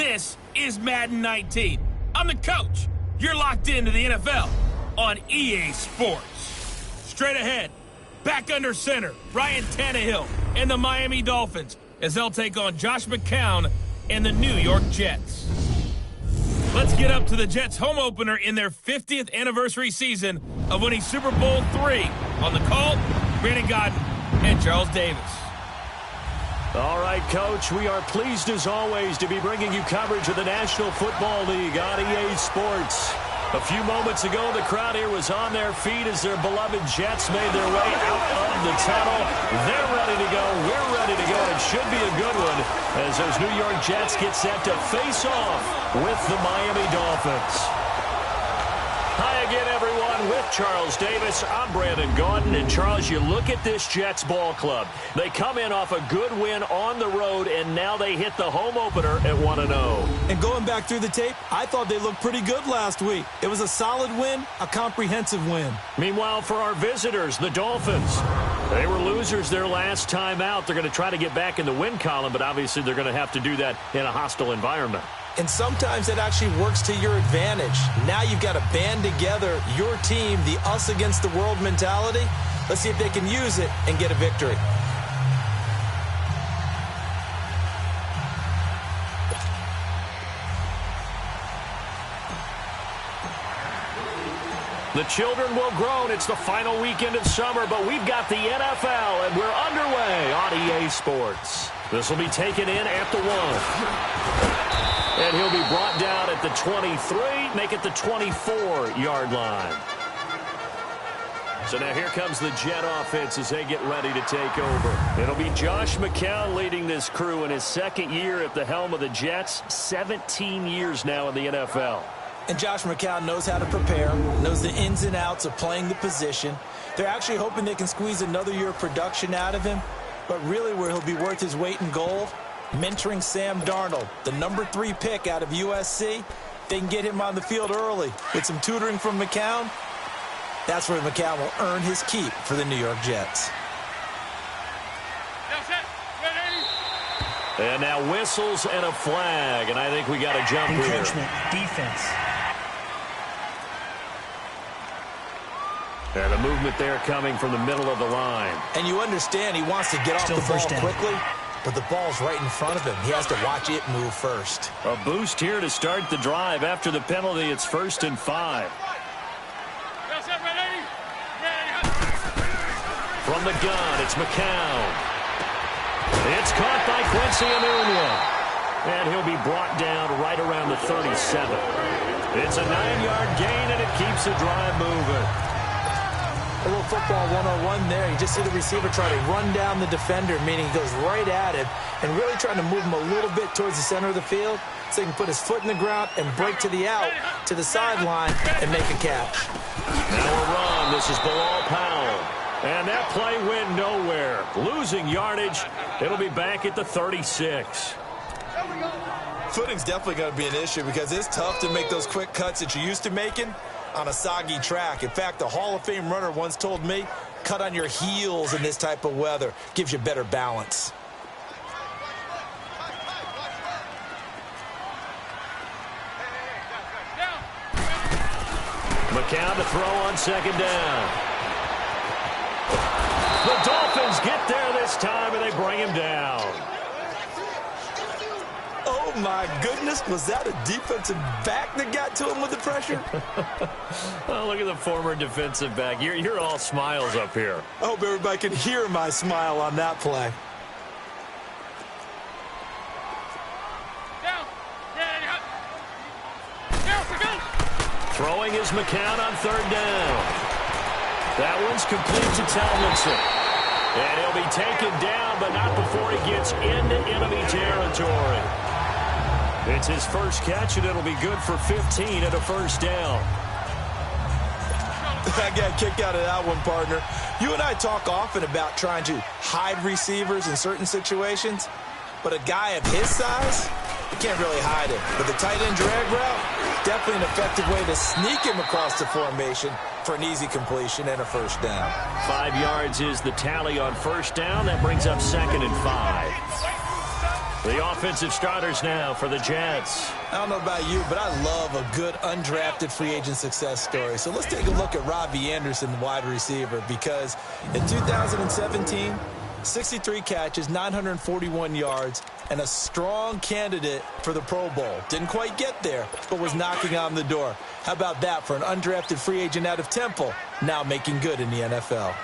This is Madden 19. I'm the coach. You're locked into the NFL on EA Sports. Straight ahead, back under center, Ryan Tannehill and the Miami Dolphins as they'll take on Josh McCown and the New York Jets. Let's get up to the Jets' home opener in their 50th anniversary season of winning Super Bowl III. On the call, Brandon Godden and Charles Davis. All right, Coach, we are pleased as always to be bringing you coverage of the National Football League on EA Sports. A few moments ago, the crowd here was on their feet as their beloved Jets made their way out of the tunnel. They're ready to go. We're ready to go. It should be a good one as those New York Jets get set to face off with the Miami Dolphins. Hi again, everyone. With Charles Davis, I'm Brandon Gaudin. And, Charles, you look at this Jets ball club. They come in off a good win on the road, and now they hit the home opener at 1-0. And going back through the tape, I thought they looked pretty good last week. It was a solid win, a comprehensive win. Meanwhile, for our visitors, the Dolphins, they were losers their last time out. They're going to try to get back in the win column, but obviously they're going to have to do that in a hostile environment. And sometimes it actually works to your advantage. Now you've got to band together your team, the us against the world mentality. Let's see if they can use it and get a victory. The children will groan. It's the final weekend of summer, but we've got the NFL, and we're underway on EA Sports. This will be taken in at the 1. And he'll be brought down at the 23, make it the 24-yard line. So now here comes the Jet offense as they get ready to take over. It'll be Josh McCown leading this crew in his second year at the helm of the Jets, 17 years now in the NFL. And Josh McCown knows how to prepare, knows the ins and outs of playing the position. They're actually hoping they can squeeze another year of production out of him. But really where he'll be worth his weight in gold, mentoring Sam Darnold, the number 3 pick out of USC. They can get him on the field early with some tutoring from McCown. That's where McCown will earn his keep for the New York Jets. And now whistles and a flag, and I think we got a jump here. Encroachment, defense. And a movement there coming from the middle of the line. And you understand he wants to get off the ball quickly, but the ball's right in front of him. He has to watch it move first. A boost here to start the drive. After the penalty, it's 1st and 5. From the gun, it's McCown. It's caught by Quincy Enunwa. And he'll be brought down right around the 37. It's a 9-yard gain, and it keeps the drive moving. A little football 101 there. You just see the receiver try to run down the defender, meaning he goes right at him and really trying to move him a little bit towards the center of the field so he can put his foot in the ground and break to the out, to the sideline, and make a catch. Now a run. This is Bilal Powell. And that play went nowhere. Losing yardage. It'll be back at the 36. Footing's definitely going to be an issue because it's tough to make those quick cuts that you're used to making on a soggy track. In fact, a Hall of Fame runner once told me, cut on your heels in this type of weather. Gives you better balance. McCown to throw on 2nd down. The Dolphins get there this time, and they bring him down. Oh, my goodness. Was that a defensive back that got to him with the pressure? Oh, look at the former defensive back. You're all smiles up here. I hope everybody can hear my smile on that play. Throwing is McCown on 3rd down. That one's complete to Tomlinson. And he'll be taken down, but not before he gets into enemy territory. It's his first catch, and it'll be good for 15 at a 1st down. I got a kick out of that one, partner. You and I talk often about trying to hide receivers in certain situations, but a guy of his size, you can't really hide him. But the tight end drag route, definitely an effective way to sneak him across the formation for an easy completion and a 1st down. 5 yards is the tally on 1st down. That brings up 2nd and 5. The offensive starters now for the Jets. I don't know about you, but I love a good undrafted free agent success story. So let's take a look at Robbie Anderson, the wide receiver, because in 2017, 63 catches, 941 yards, and a strong candidate for the Pro Bowl. Didn't quite get there, but was knocking on the door. How about that for an undrafted free agent out of Temple, now making good in the NFL?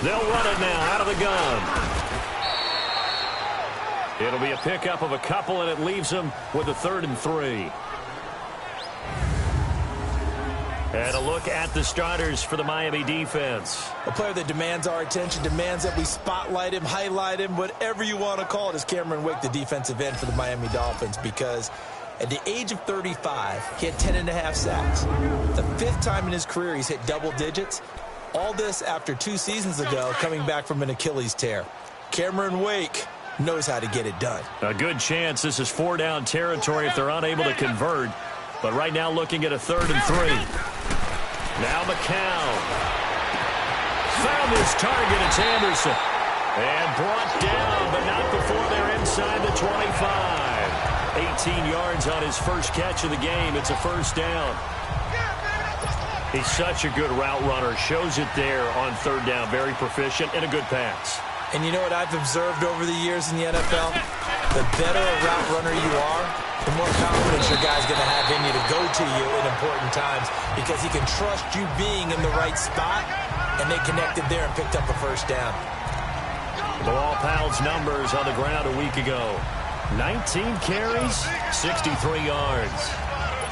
They'll run it now out of the gun. It'll be a pickup of a couple, and it leaves them with a 3rd and 3. And a look at the starters for the Miami defense. A player that demands our attention, demands that we spotlight him, highlight him, whatever you want to call it, is Cameron Wake, the defensive end for the Miami Dolphins, because at the age of 35, he had 10.5 sacks. The 5th time in his career he's hit double digits. All this after 2 seasons ago, coming back from an Achilles tear. Cameron Wake knows how to get it done. A good chance this is 4-down territory if they're unable to convert. But right now looking at a 3rd and 3. Now McCown. Found his target. It's Anderson. And brought down, but not before they're inside the 25. 18 yards on his first catch of the game. It's a 1st down. He's such a good route runner. Shows it there on 3rd down. Very proficient and a good pass. And you know what I've observed over the years in the NFL? The better a route runner you are, the more confidence your guy's going to have in you to go to you in important times, because he can trust you being in the right spot, and they connected there and picked up a 1st down. Bilal Powell's numbers on the ground a week ago. 19 carries, 63 yards.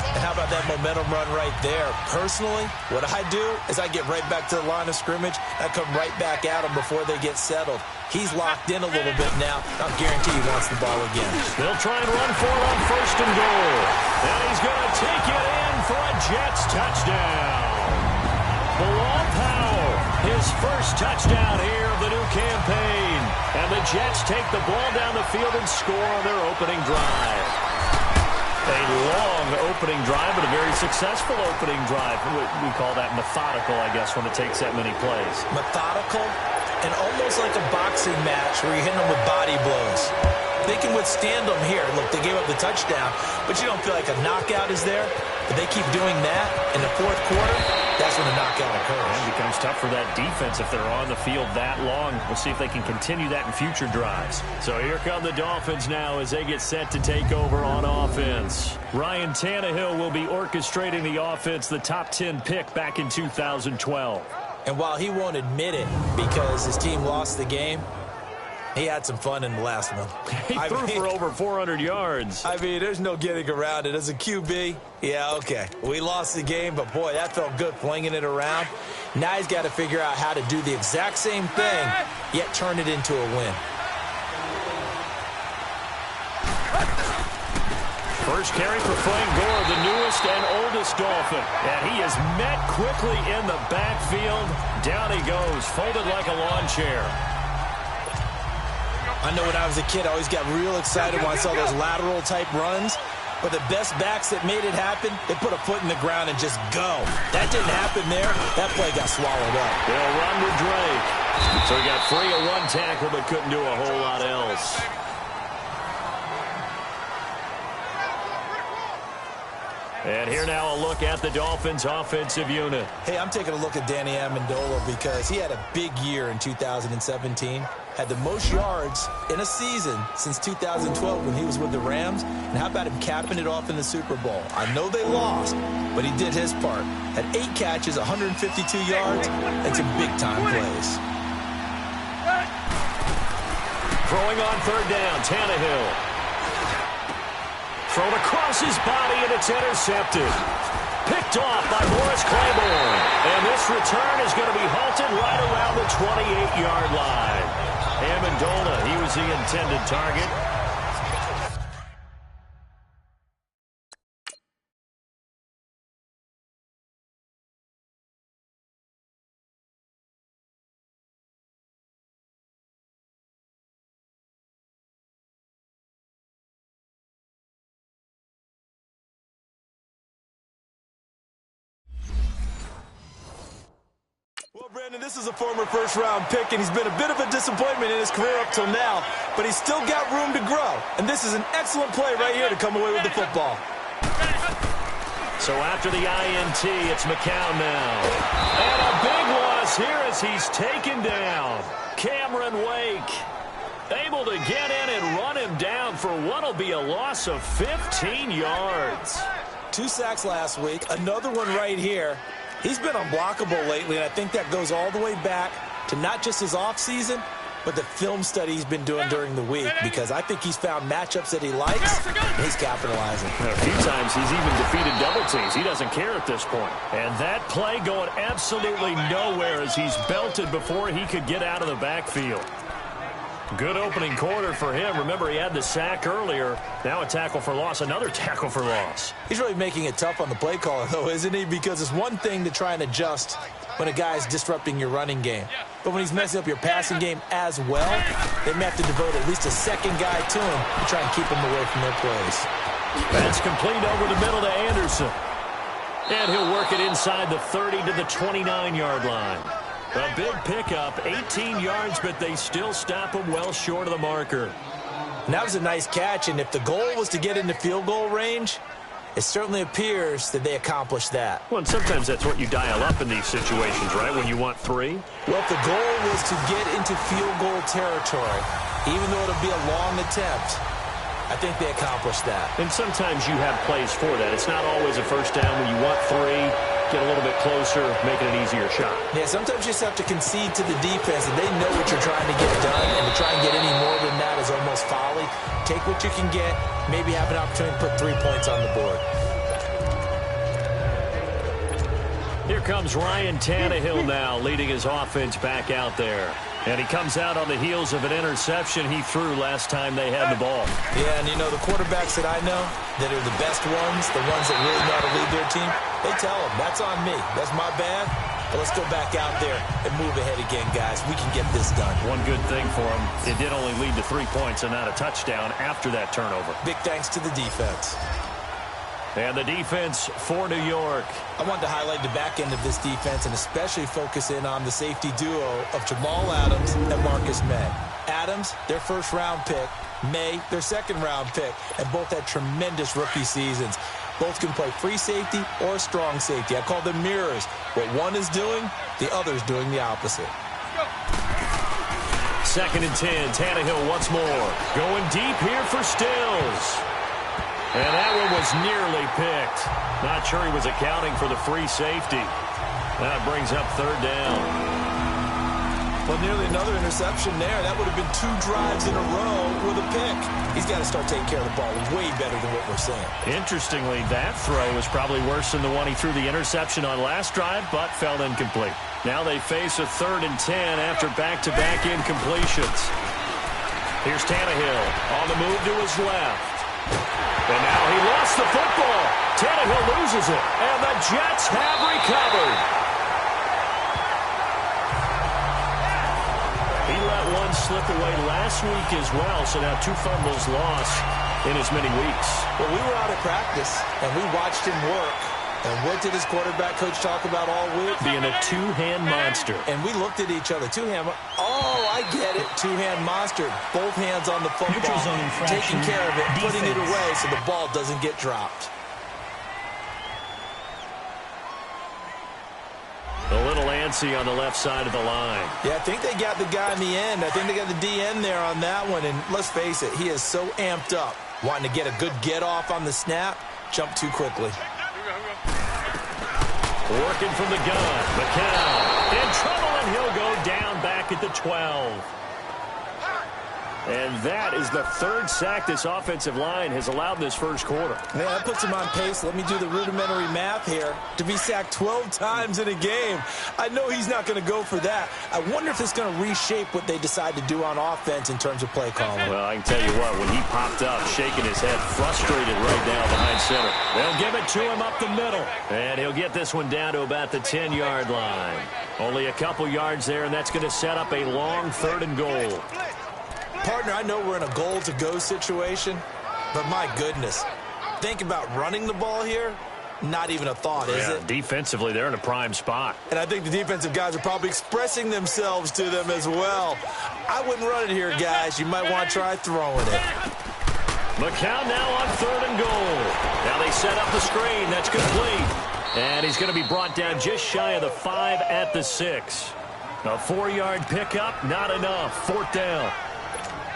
And how about that momentum run right there? Personally, what I do is I get right back to the line of scrimmage. I come right back at them before they get settled. He's locked in a little bit now. I'll guarantee he wants the ball again. They'll try and run for it on 1st and goal. And he's going to take it in for a Jets touchdown. Bilal Powell, his first touchdown here of the new campaign. And the Jets take the ball down the field and score on their opening drive. A long opening drive, but a very successful opening drive. We call that methodical, I guess, when it takes that many plays. Methodical and almost like a boxing match where you're hitting them with body blows. They can withstand them here. Look, they gave up the touchdown, but you don't feel like a knockout is there. But they keep doing that in the 4th quarter, that's when the knockout occurs. It becomes tough for that defense if they're on the field that long. We'll see if they can continue that in future drives. So here come the Dolphins now as they get set to take over on offense. Ryan Tannehill will be orchestrating the offense, the top 10 pick back in 2012. And while he won't admit it because his team lost the game, he had some fun in the last one. He threw for over 400 yards. I mean, there's no getting around it. As a QB, yeah, okay. We lost the game, but boy, that felt good flinging it around. Now he's got to figure out how to do the exact same thing, yet turn it into a win. First carry for Frank Gore, the newest and oldest Dolphin. And he is met quickly in the backfield. Down he goes, folded like a lawn chair. I know when I was a kid, I always got real excited when I saw those lateral-type runs. But the best backs that made it happen, they put a foot in the ground and just go. That didn't happen there. That play got swallowed up. They'll run to Drake. So he got free of 1 tackle, but couldn't do a whole lot else. And here now a look at the Dolphins' offensive unit. Hey, I'm taking a look at Danny Amendola because he had a big year in 2017. Had the most yards in a season since 2012 when he was with the Rams. And how about him capping it off in the Super Bowl? I know they lost, but he did his part. Had 8 catches, 152 yards, and some big-time plays. Throwing on 3rd down, Tannehill. Thrown across his body, and it's intercepted. Picked off by Morris Claiborne. And this return is going to be halted right around the 28-yard line. Amendola, he was the intended target. Brandon, this is a former first-round pick, and he's been a bit of a disappointment in his career up till now, but he's still got room to grow. And this is an excellent play right here to come away with the football. So after the INT, it's McCown now. And a big loss here as he's taken down. Cameron Wake able to get in and run him down for what'll be a loss of 15 yards. 2 sacks last week, another one right here. He's been unblockable lately, and I think that goes all the way back to not just his offseason, but the film study he's been doing during the week, because I think he's found matchups that he likes, and he's capitalizing. A few times he's even defeated double teams. He doesn't care at this point. And that play going absolutely nowhere as he's belted before he could get out of the backfield. Good opening quarter for him. Remember, he had the sack earlier. Now a tackle for loss, another tackle for loss. He's really making it tough on the play caller, though, isn't he? Because it's one thing to try and adjust when a guy's disrupting your running game. But when he's messing up your passing game as well, they may have to devote at least a second guy to him to try and keep him away from their plays. That's complete over the middle to Anderson. And he'll work it inside the 30 to the 29-yard line. A big pickup, 18 yards, but they still stop him well short of the marker. And that was a nice catch, and if the goal was to get into field goal range, it certainly appears that they accomplished that. Well, and sometimes that's what you dial up in these situations, right, when you want 3? Well, if the goal was to get into field goal territory, even though it'll be a long attempt, I think they accomplished that. And sometimes you have plays for that. It's not always a first down when you want 3. Get a little bit closer, making an easier shot. Yeah, sometimes you just have to concede to the defense, and they know what you're trying to get done, and to try and get any more than that is almost folly. Take what you can get, maybe have an opportunity to put 3 points on the board. Here comes Ryan Tannehill now, leading his offense back out there. And he comes out on the heels of an interception he threw last time they had the ball. Yeah, and you know, the quarterbacks that I know that are the best ones, the ones that really know how to lead their team, they tell them, that's on me. That's my bad. But let's go back out there and move ahead again, guys. We can get this done. One good thing for him, it did only lead to 3 points and not a touchdown after that turnover. Big thanks to the defense. And the defense for New York. I wanted to highlight the back end of this defense and especially focus in on the safety duo of Jamal Adams and Marcus May. Adams, their first-round pick. May, their second-round pick. And both had tremendous rookie seasons. Both can play free safety or strong safety. I call them mirrors. What one is doing, the other is doing the opposite. 2nd and 10. Tannehill once more. Going deep here for Stills. And that one was nearly picked. Not sure he was accounting for the free safety. That brings up 3rd down. Well, nearly another interception there. That would have been 2 drives in a row with a pick. He's got to start taking care of the ball way better than what we're saying. Interestingly, that throw was probably worse than the one he threw the interception on last drive, but fell incomplete. Now they face a 3rd and 10 after back-to-back incompletions. Here's Tannehill on the move to his left. And now he lost the football. Tannehill loses it, and the Jets have recovered. He let one slip away last week as well, so now 2 fumbles lost in as many weeks. Well, we were out at practice, and we watched him work. And what did his quarterback coach talk about all week? Being a 2-hand monster. And we looked at each other. 2-hand. Oh, I get it. 2-hand monster. Both hands on the football. Taking care of it, putting it away so the ball doesn't get dropped. A little antsy on the left side of the line. Yeah, I think they got the guy in the end. I think they got the DN there on that one. And let's face it, he is so amped up. Wanting to get a good get-off on the snap, jump too quickly. Working from the gun. McCown in trouble, and he'll go down back at the 12. And that is the 3rd sack this offensive line has allowed this first quarter. Yeah, that puts him on pace. Let me do the rudimentary math here. To be sacked 12 times in a game, I know he's not going to go for that. I wonder if it's going to reshape what they decide to do on offense in terms of play calling. Well, I can tell you what, when he popped up, shaking his head, frustrated right now behind center. They'll give it to him up the middle. And he'll get this one down to about the 10-yard line. Only a couple yards there, and that's going to set up a long 3rd and goal. Partner, I know we're in a goal-to-go situation, but my goodness, think about running the ball here. Not even a thought, is it? Defensively, they're in a prime spot. And I think the defensive guys are probably expressing themselves to them as well. I wouldn't run it here, guys. You might want to try throwing it. McCown now on 3rd and goal. Now they set up the screen. That's complete. And he's going to be brought down just shy of the 5 at the 6. A 4-yard pickup, not enough. 4th down.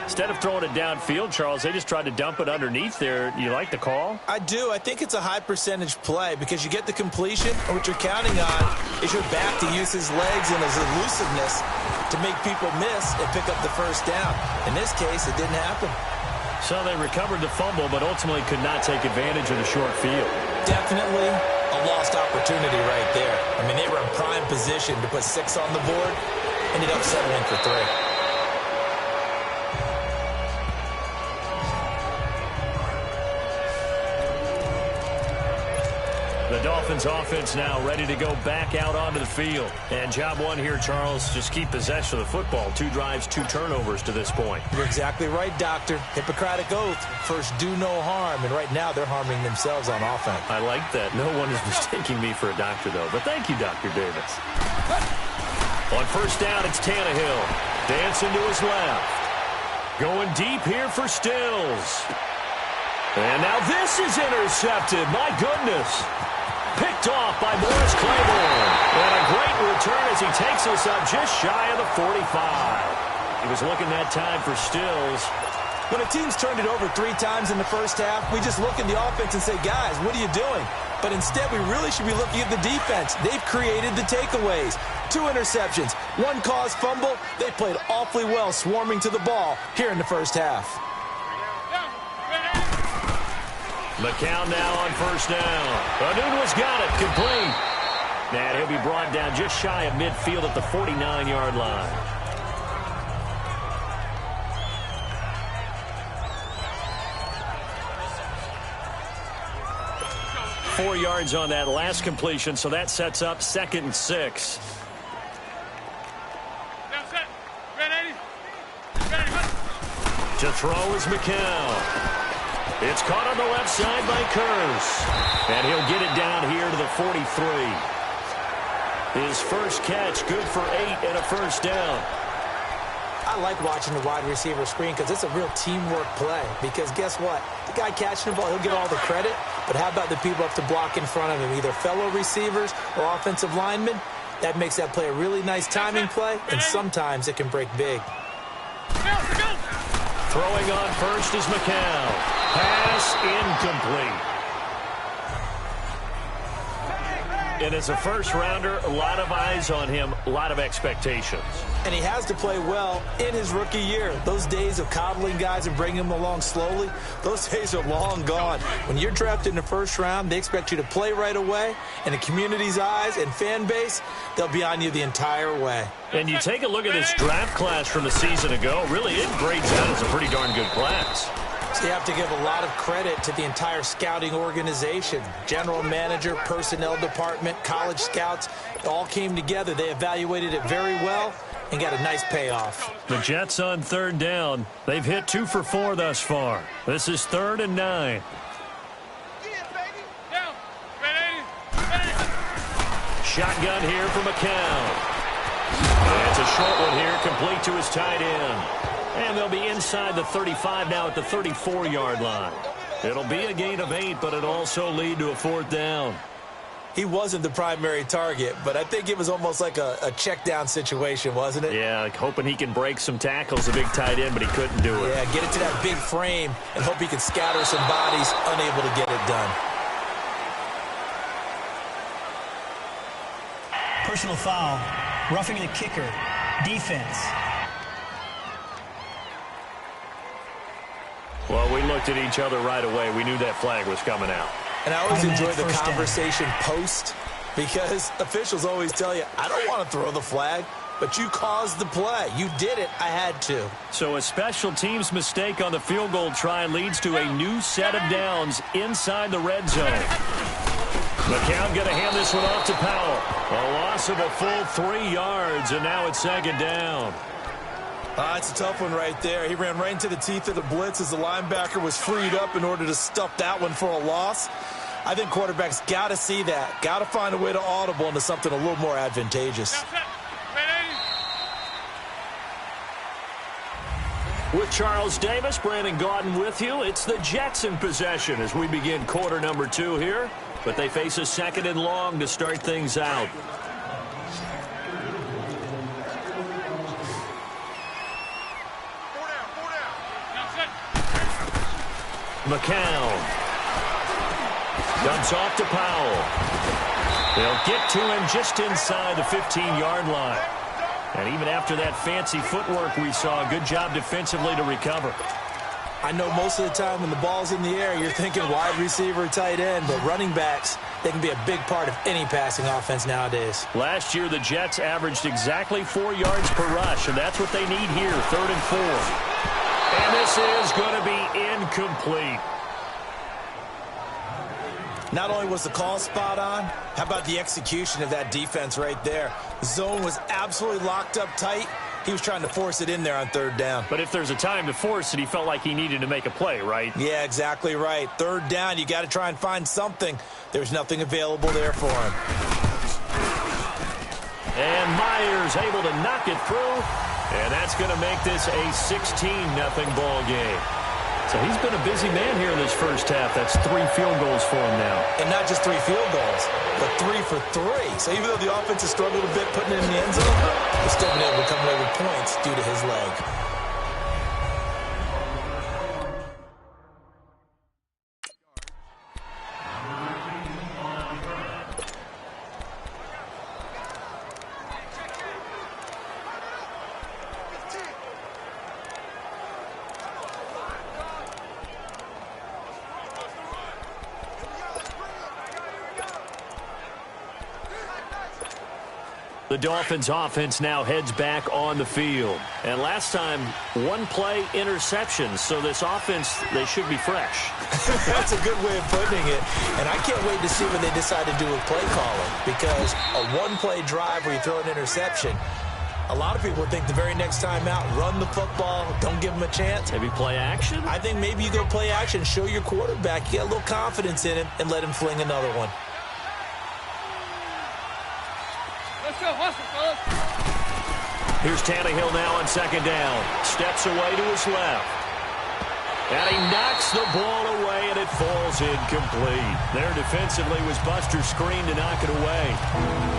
Instead of throwing it downfield, Charles, they just tried to dump it underneath there. You like the call? I do. I think it's a high-percentage play because you get the completion, and what you're counting on is your back to use his legs and his elusiveness to make people miss and pick up the 1st down. In this case, it didn't happen. So they recovered the fumble, but ultimately could not take advantage of the short field. Definitely a lost opportunity right there. I mean, they were in prime position to put 6 on the board, ended up settling for 3. The Dolphins offense now ready to go back out onto the field. And job one here, Charles, just keep possession of the football. 2 drives, 2 turnovers to this point. You're exactly right, Doctor. Hippocratic oath. First, do no harm. And right now, they're harming themselves on offense. I like that. No one is mistaking me for a doctor, though. But thank you, Dr. Davis. On 1st down, it's Tannehill. Dancing to his left. Going deep here for Stills. And now this is intercepted. My goodness. Picked off by Morris Claiborne. And a great return as he takes us up just shy of the 45. He was looking that time for Stills. When a team's turned it over 3 times in the first half, we just look at the offense and say, guys, what are you doing? But instead, we really should be looking at the defense. They've created the takeaways. 2 interceptions, 1 caused fumble. They played awfully well swarming to the ball here in the first half. McCown now on 1st down. Anunua's got it, complete. And he'll be brought down just shy of midfield at the 49-yard line. Four yards on that last completion, so that sets up 2nd and 6. To throw is McCown. It's caught on the left side by Curse. And he'll get it down here to the 43. His first catch, good for 8 and a 1st down. I like watching the wide receiver screen because it's a real teamwork play. Because guess what? The guy catching the ball, he'll get all the credit. But how about the people up to block in front of him, either fellow receivers or offensive linemen? That makes that play a really nice timing play, and sometimes it can break big. Throwing on 1st is McCown. Pass incomplete. And as a first-rounder, a lot of eyes on him, a lot of expectations. And he has to play well in his rookie year. Those days of coddling guys and bringing them along slowly, those days are long gone. When you're drafted in the 1st round, they expect you to play right away. And the community's eyes and fan base, they'll be on you the entire way. And you take a look at this draft class from the season ago, really it grades out as a pretty darn good class. So you have to give a lot of credit to the entire scouting organization. General manager, personnel department, college scouts, it all came together. They evaluated it very well and got a nice payoff. The Jets on 3rd down. They've hit 2 for 4 thus far. This is 3rd and 9. Shotgun here for McCown. And it's a short one here, complete to his tight end. And they'll be inside the 35 now at the 34-yard line. It'll be a gain of 8, but it'll also lead to a 4th down. He wasn't the primary target, but I think it was almost like a check down situation, wasn't it? Yeah, like hoping he can break some tackles, a big tight end, but he couldn't do it. Yeah, get it to that big frame and hope he can scatter some bodies, unable to get it done. Personal foul, roughing the kicker, defense. Well, we looked at each other right away. We knew that flag was coming out. And I always enjoy the conversation post because officials always tell you, I don't want to throw the flag, but you caused the play. You did it. I had to. So a special teams mistake on the field goal try leads to a new set of downs inside the red zone. McCown going to hand this one off to Powell. A loss of a full 3 yards, and now it's 2nd down. It's a tough one right there. He ran right into the teeth of the blitz as the linebacker was freed up in order to stuff that one for a loss. I think quarterbacks got to see that. Got to find a way to audible into something a little more advantageous. With Charles Davis, Brandon Gaudin with you. It's the Jets in possession as we begin quarter number 2 here. But they face a 2nd and long to start things out. McCown dumps off to Powell. They'll get to him just inside the 15-yard line. And even after that fancy footwork we saw, good job defensively to recover. I know most of the time when the ball's in the air, you're thinking wide receiver, tight end, but running backs, they can be a big part of any passing offense nowadays. Last year, the Jets averaged exactly 4 yards per rush, and that's what they need here, 3rd and 4. And this is going to be incomplete. Not only was the call spot on, how about the execution of that defense right there? The zone was absolutely locked up tight. He was trying to force it in there on 3rd down. But if there's a time to force it, he felt like he needed to make a play, right? Yeah, exactly right. 3rd down, you got to try and find something. There's nothing available there for him. And Myers able to knock it through. And that's going to make this a 16-0 ball game. So he's been a busy man here in this first half. That's 3 field goals for him now. And not just 3 field goals, but 3 for 3. So even though the offense has struggled a bit putting it in the end zone, he's still been able to come away with points due to his leg. The Dolphins offense now heads back on the field. And last time, 1 play interception. So this offense, they should be fresh. That's a good way of putting it. And I can't wait to see what they decide to do with play calling. Because a 1-play drive where you throw an interception, a lot of people think the very next time out, run the football, don't give them a chance. Maybe play action? I think maybe you go play action, show your quarterback, you get a little confidence in him, and let him fling another one. Here's Tannehill now on 2nd down. Steps away to his left. And he knocks the ball away, and it falls incomplete. There defensively was Buster's screen to knock it away.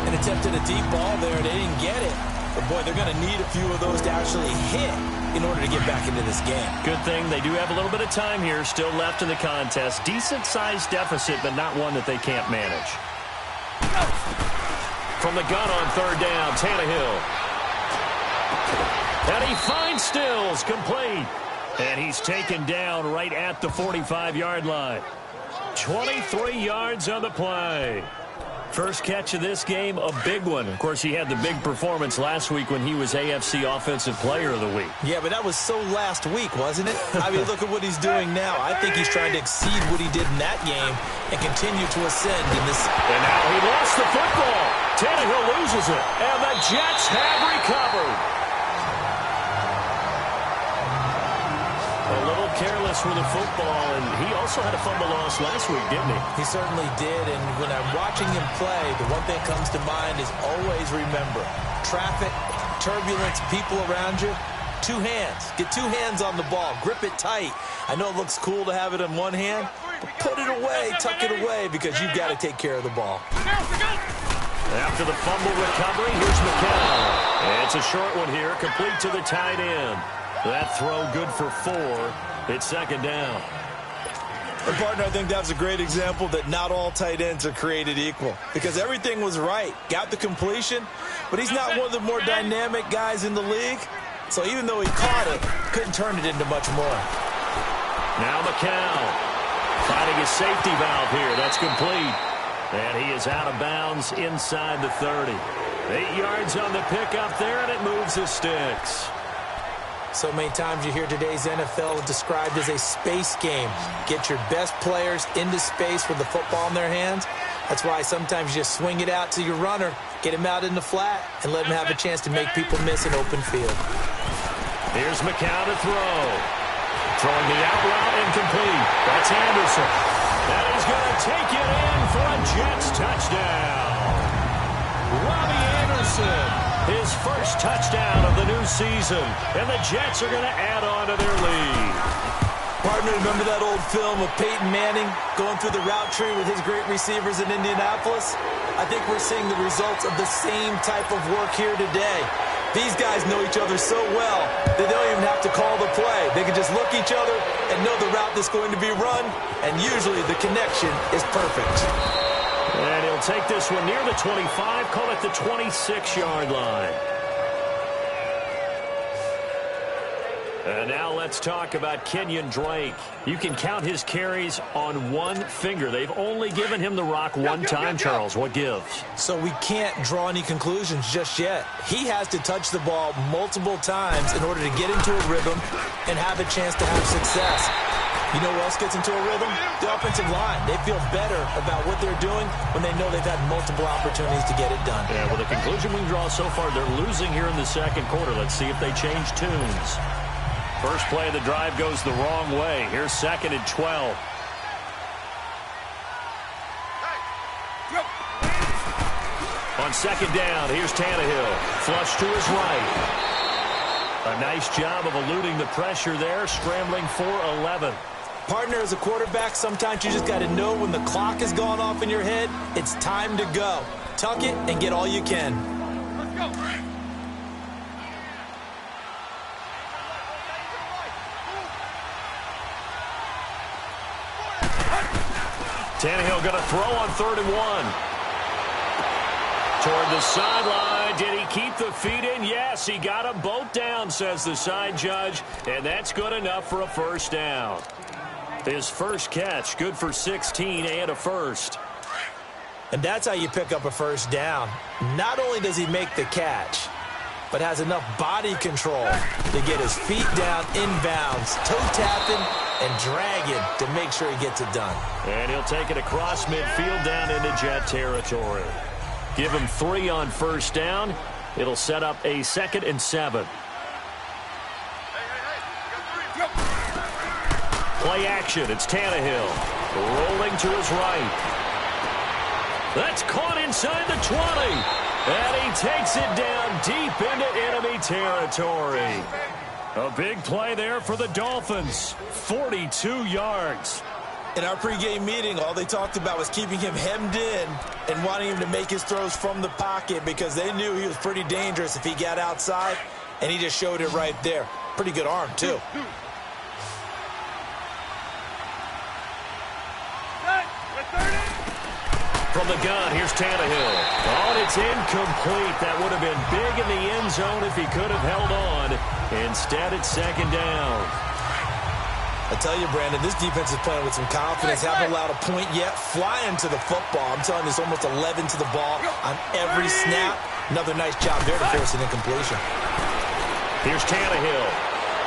And attempted a deep ball there, and they didn't get it. But, boy, they're going to need a few of those to actually hit in order to get back into this game. Good thing they do have a little bit of time here still left in the contest. Decent-sized deficit, but not one that they can't manage. From the gun on 3rd down, Tannehill. And he finds Stills, complete. And he's taken down right at the 45-yard line. 23 yards on the play. First catch of this game, a big one. Of course, he had the big performance last week when he was AFC Offensive Player of the Week. Yeah, but that was so last week, wasn't it? I mean, look at what he's doing now. I think he's trying to exceed what he did in that game and continue to ascend in this. And now he lost the football. Tannehill loses it. And the Jets have recovered. A little careless with the football, and he also had a fumble loss last week, didn't he? He certainly did, and when I'm watching him play, the one thing that comes to mind is always remember, traffic, turbulence, people around you, 2 hands. Get 2 hands on the ball. Grip it tight. I know it looks cool to have it in one hand, but put it away, tuck it away, because you've got to take care of the ball. After the fumble recovery, here's McCown. It's a short one here, complete to the tight end. That throw good for 4. It's 2nd down. And, partner, I think that's a great example that not all tight ends are created equal because everything was right. Got the completion, but he's not one of the more dynamic guys in the league. So even though he caught it, couldn't turn it into much more. Now McCown finding his safety valve here. That's complete. And he is out of bounds inside the 30. 8 yards on the pickup there, and it moves the sticks. So many times you hear today's NFL described as a space game. Get your best players into space with the football in their hands. That's why sometimes you just swing it out to your runner, get him out in the flat, and let him have a chance to make people miss an open field. Here's McCown to throw. Throwing the out route incomplete. That's Anderson. That is is going to take it in for a Jets touchdown. Robbie Anderson, his first touchdown of the new season, and the Jets are going to add on to their lead. Partner, remember that old film of Peyton Manning going through the route tree with his great receivers in Indianapolis? I think we're seeing the results of the same type of work here today. These guys know each other so well that they don't even have to call the play. They can just look each other and know the route that's going to be run, and usually the connection is perfect. And he'll take this one near the 25, call it the 26-yard line. And now let's talk about Kenyon Drake. You can count his carries on one finger. They've only given him the rock one time, Charles. What gives? So we can't draw any conclusions just yet. He has to touch the ball multiple times in order to get into a rhythm and have a chance to have success. You know who else gets into a rhythm? The offensive line. They feel better about what they're doing when they know they've had multiple opportunities to get it done. Yeah, well, the conclusion we can draw so far, they're losing here in the second quarter. Let's see if they change tunes. First play of the drive goes the wrong way. Here's 2nd and 12. On 2nd down, here's Tannehill. Flush to his right. A nice job of eluding the pressure there, scrambling for 11. Partner, as a quarterback, sometimes you just got to know when the clock has gone off in your head, it's time to go. Tuck it and get all you can. Let's go. Tannehill going to throw on 3rd and 1. Toward the sideline. Did he keep the feet in? Yes, he got them both down, says the side judge. And that's good enough for a first down. His first catch, good for 16 and a first. And that's how you pick up a first down. Not only does he make the catch, but has enough body control to get his feet down inbounds, toe tapping and dragging to make sure he gets it done. And he'll take it across midfield down into Jet territory. Give him 3 on first down. It'll set up a 2nd and 7. Play action. It's Tannehill. Rolling to his right. That's caught inside the 20. And he takes it down deep into enemy territory. A big play there for the Dolphins. 42 yards. In our pregame meeting, all they talked about was keeping him hemmed in and wanting him to make his throws from the pocket because they knew he was pretty dangerous if he got outside, and he just showed it right there. Pretty good arm, too. From the gun, here's Tannehill. Oh, and it's incomplete. That would have been big in the end zone if he could have held on. Instead, it's 2nd down. I tell you, Brandon, this defense is playing with some confidence. Haven't allowed a point yet. Flying to the football. I'm telling you, it's almost 11 to the ball on every snap. Another nice job there to force an incompletion. Here's Tannehill.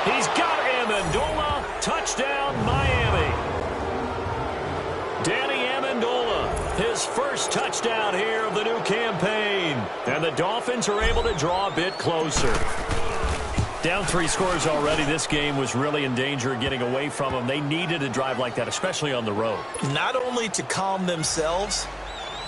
He's got Amendola. Touchdown, Miami. Danny Amendola, his first touchdown here of the new campaign. And the Dolphins are able to draw a bit closer. Down 3 scores already. This game was really in danger of getting away from them. They needed a drive like that, especially on the road. Not only to calm themselves,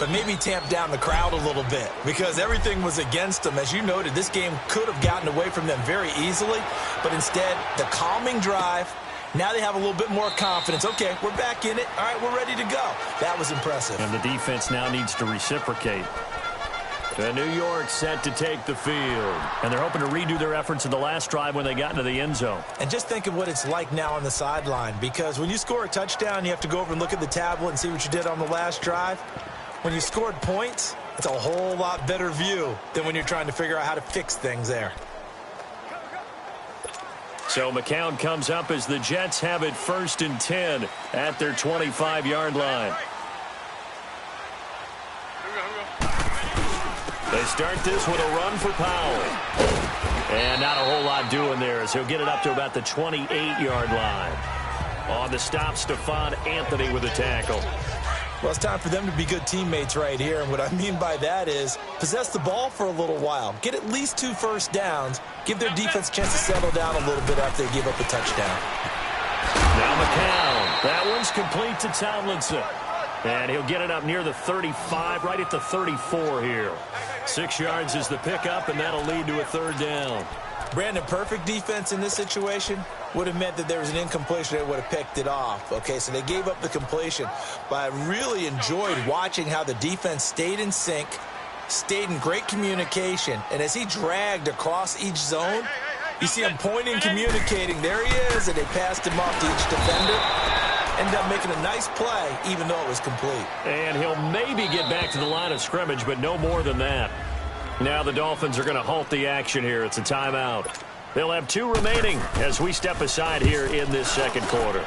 but maybe tamp down the crowd a little bit because everything was against them. As you noted, this game could have gotten away from them very easily, but instead, the calming drive, now they have a little bit more confidence. Okay, we're back in it. All right, we're ready to go. That was impressive. And the defense now needs to reciprocate. And New York set to take the field. And they're hoping to redo their efforts in the last drive when they got into the end zone. And just think of what it's like now on the sideline, because when you score a touchdown, you have to go over and look at the tablet and see what you did on the last drive. When you scored points, it's a whole lot better view than when you're trying to figure out how to fix things there. So McCown comes up as the Jets have it 1st and 10 at their 25-yard line. They start this with a run for Powell. And not a whole lot doing there as he'll get it up to about the 28-yard line. On the stop, Stephon Anthony with a tackle. Well, it's time for them to be good teammates right here. And what I mean by that is possess the ball for a little while. Get at least 2 first downs. Give their defense a chance to settle down a little bit after they give up a touchdown. Now McCown. That one's complete to Tomlinson. And he'll get it up near the 35, right at the 34 here. 6 yards is the pickup, and that'll lead to a third down. Brandon, perfect defense in this situation would have meant that there was an incompletion that would have picked it off. Okay, so they gave up the completion. But I really enjoyed watching how the defense stayed in sync, stayed in great communication. And as he dragged across each zone, you see him pointing, communicating. There he is, and they passed him off to each defender. Ended up making a nice play, even though it was complete. And he'll maybe get back to the line of scrimmage, but no more than that. Now the Dolphins are going to halt the action here. It's a timeout. They'll have 2 remaining as we step aside here in this second quarter.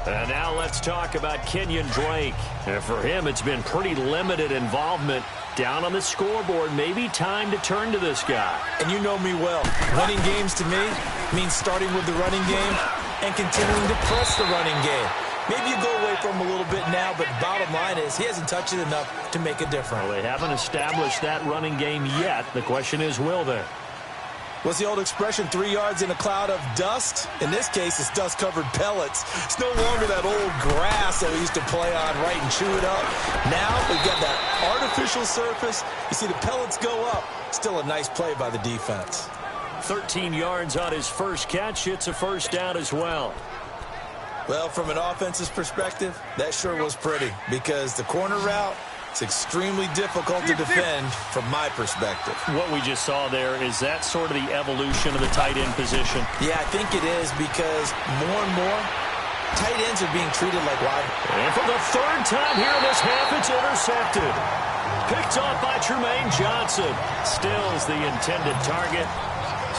And now let's talk about Kenyon Drake. And for him, it's been pretty limited involvement. Down on the scoreboard, maybe time to turn to this guy. And you know me well. Winning games to me means starting with the running game and continuing to press the running game. Maybe you go away from him a little bit now, but bottom line is he hasn't touched it enough to make a difference. Well, they haven't established that running game yet. The question is, will they? What's the old expression, 3 yards in a cloud of dust? In this case, it's dust-covered pellets. It's no longer that old grass that we used to play on, right, and chew it up. Now we've got that artificial surface. You see the pellets go up. Still a nice play by the defense. 13 yards on his first catch. It's a first down as well. Well, from an offensive perspective, that sure was pretty because the corner route, it's extremely difficult to defend from my perspective. What we just saw there, is that sort of the evolution of the tight end position? Yeah, I think it is because more and more tight ends are being treated like wide. And for the 3rd time here in this half, it's intercepted. Picked off by Tremaine Johnson. Stills the intended target.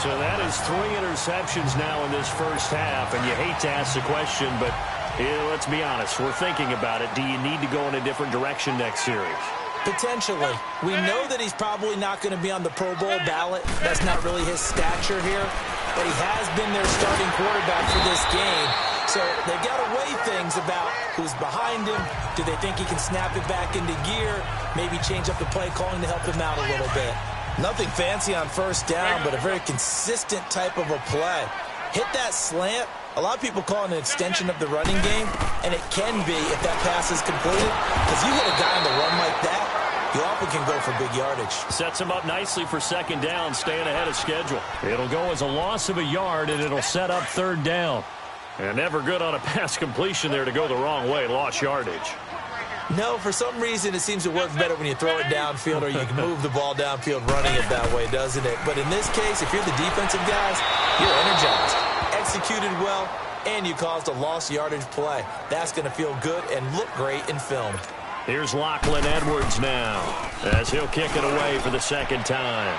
So that is 3 interceptions now in this first half. And you hate to ask the question, but let's be honest. We're thinking about it. Do you need to go in a different direction next series? Potentially. We know that he's probably not going to be on the Pro Bowl ballot. That's not really his stature here. But he has been their starting quarterback for this game. So they've got to weigh things about who's behind him. Do they think he can snap it back into gear? Maybe change up the play calling to help him out a little bit. Nothing fancy on first down, but a very consistent type of a play. Hit that slant. A lot of people call it an extension of the running game, and it can be if that pass is completed. Because you hit a guy on the run like that, you often can go for big yardage. Sets him up nicely for second down, staying ahead of schedule. It'll go as a loss of a yard, and it'll set up third down. And never good on a pass completion there to go the wrong way, lost yardage. No, for some reason it seems to work better when you throw it downfield or you can move the ball downfield running it that way, doesn't it? But in this case, if you're the defensive guys, you're energized, executed well, and you caused a lost yardage play. That's going to feel good and look great in film. Here's Lachlan Edwards now as he'll kick it away for the second time.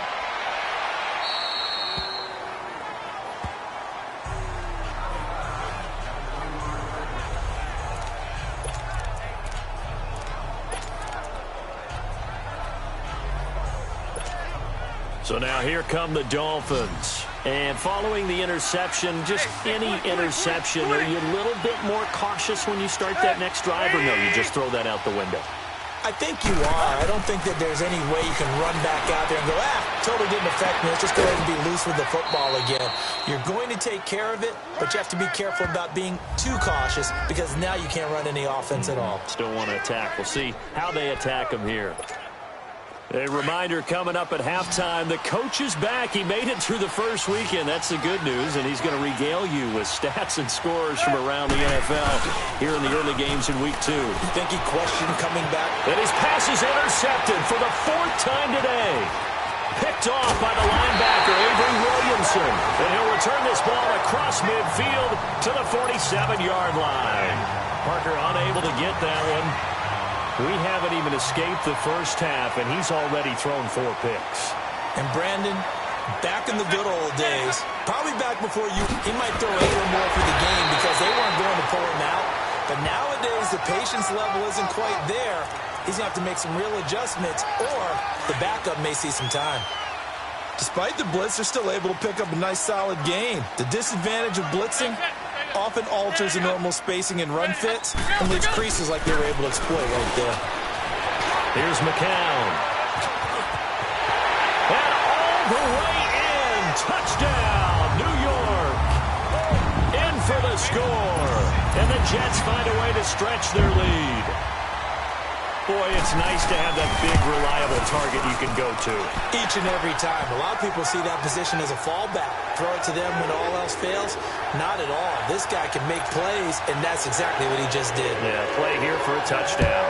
So now here come the Dolphins. And following the interception, just any interception, are you a little bit more cautious when you start that next drive, or no, you just throw that out the window? I think you are. I don't think that there's any way you can run back out there and go, totally didn't affect me. Let's just go ahead and be loose with the football again. You're going to take care of it, but you have to be careful about being too cautious because now you can't run any offense at all. Still want to attack. We'll see how they attack them here. A reminder coming up at halftime, the coach is back. He made it through the first weekend. That's the good news, and he's going to regale you with stats and scores from around the NFL here in the early games in Week 2. You think he questioned coming back? And his pass is intercepted for the 4th time today. Picked off by the linebacker, Avery Williamson. And he'll return this ball across midfield to the 47-yard line. Parker unable to get that one. We haven't even escaped the first half, and he's already thrown 4 picks. And Brandon, back in the good old days, probably back before he might throw 8 or more for the game because they weren't going to pull him out. But nowadays, the patience level isn't quite there. He's going to have to make some real adjustments, or the backup may see some time. Despite the blitz, they're still able to pick up a nice, solid gain. The disadvantage of blitzing often alters the normal spacing and run fits and leaves creases like they were able to exploit right there. Here's McCown. And all the way in. Touchdown, New York. In for the score. And the Jets find a way to stretch their lead. Boy, it's nice to have that big, reliable target you can go to. Each and every time. A lot of people see that position as a fallback. Throw it to them when all else fails. Not at all. This guy can make plays, and that's exactly what he just did. Yeah, play here for a touchdown.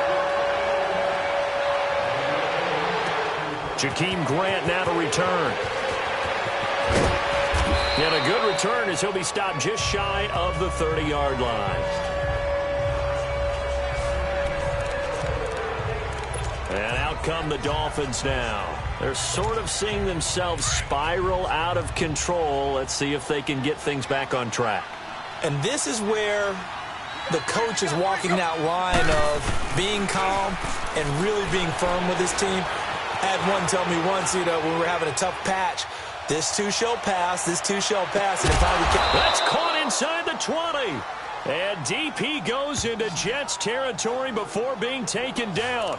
Jakeem Grant now to return. And a good return as he'll be stopped just shy of the 30-yard line. And out come the Dolphins now. They're sort of seeing themselves spiral out of control. Let's see if they can get things back on track. And this is where the coach is walking that line of being calm and really being firm with his team. I had one tell me once, when we were having a tough patch, this too shall pass, this too shall pass. And that's caught inside the 20. And DP goes into Jets territory before being taken down.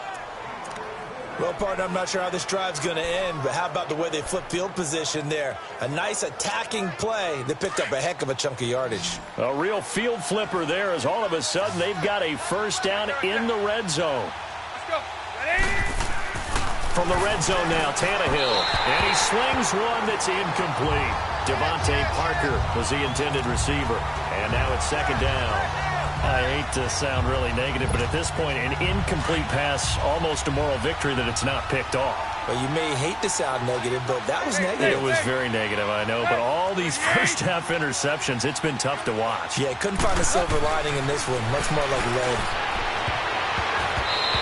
Well, partner, I'm not sure how this drive's going to end, but how about the way they flip field position there? A nice attacking play. They picked up a heck of a chunk of yardage. A real field flipper there as all of a sudden they've got a first down in the red zone. Let's go. Ready? From the red zone now, Tannehill. And he slings one that's incomplete. Devontae Parker was the intended receiver. And now it's second down. I hate to sound really negative, but at this point, an incomplete pass, almost a moral victory that it's not picked off. Well, you may hate to sound negative, but that was negative. It was very negative, I know, but all these first-half interceptions, it's been tough to watch. Yeah, couldn't find a silver lining in this one. Much more like lead.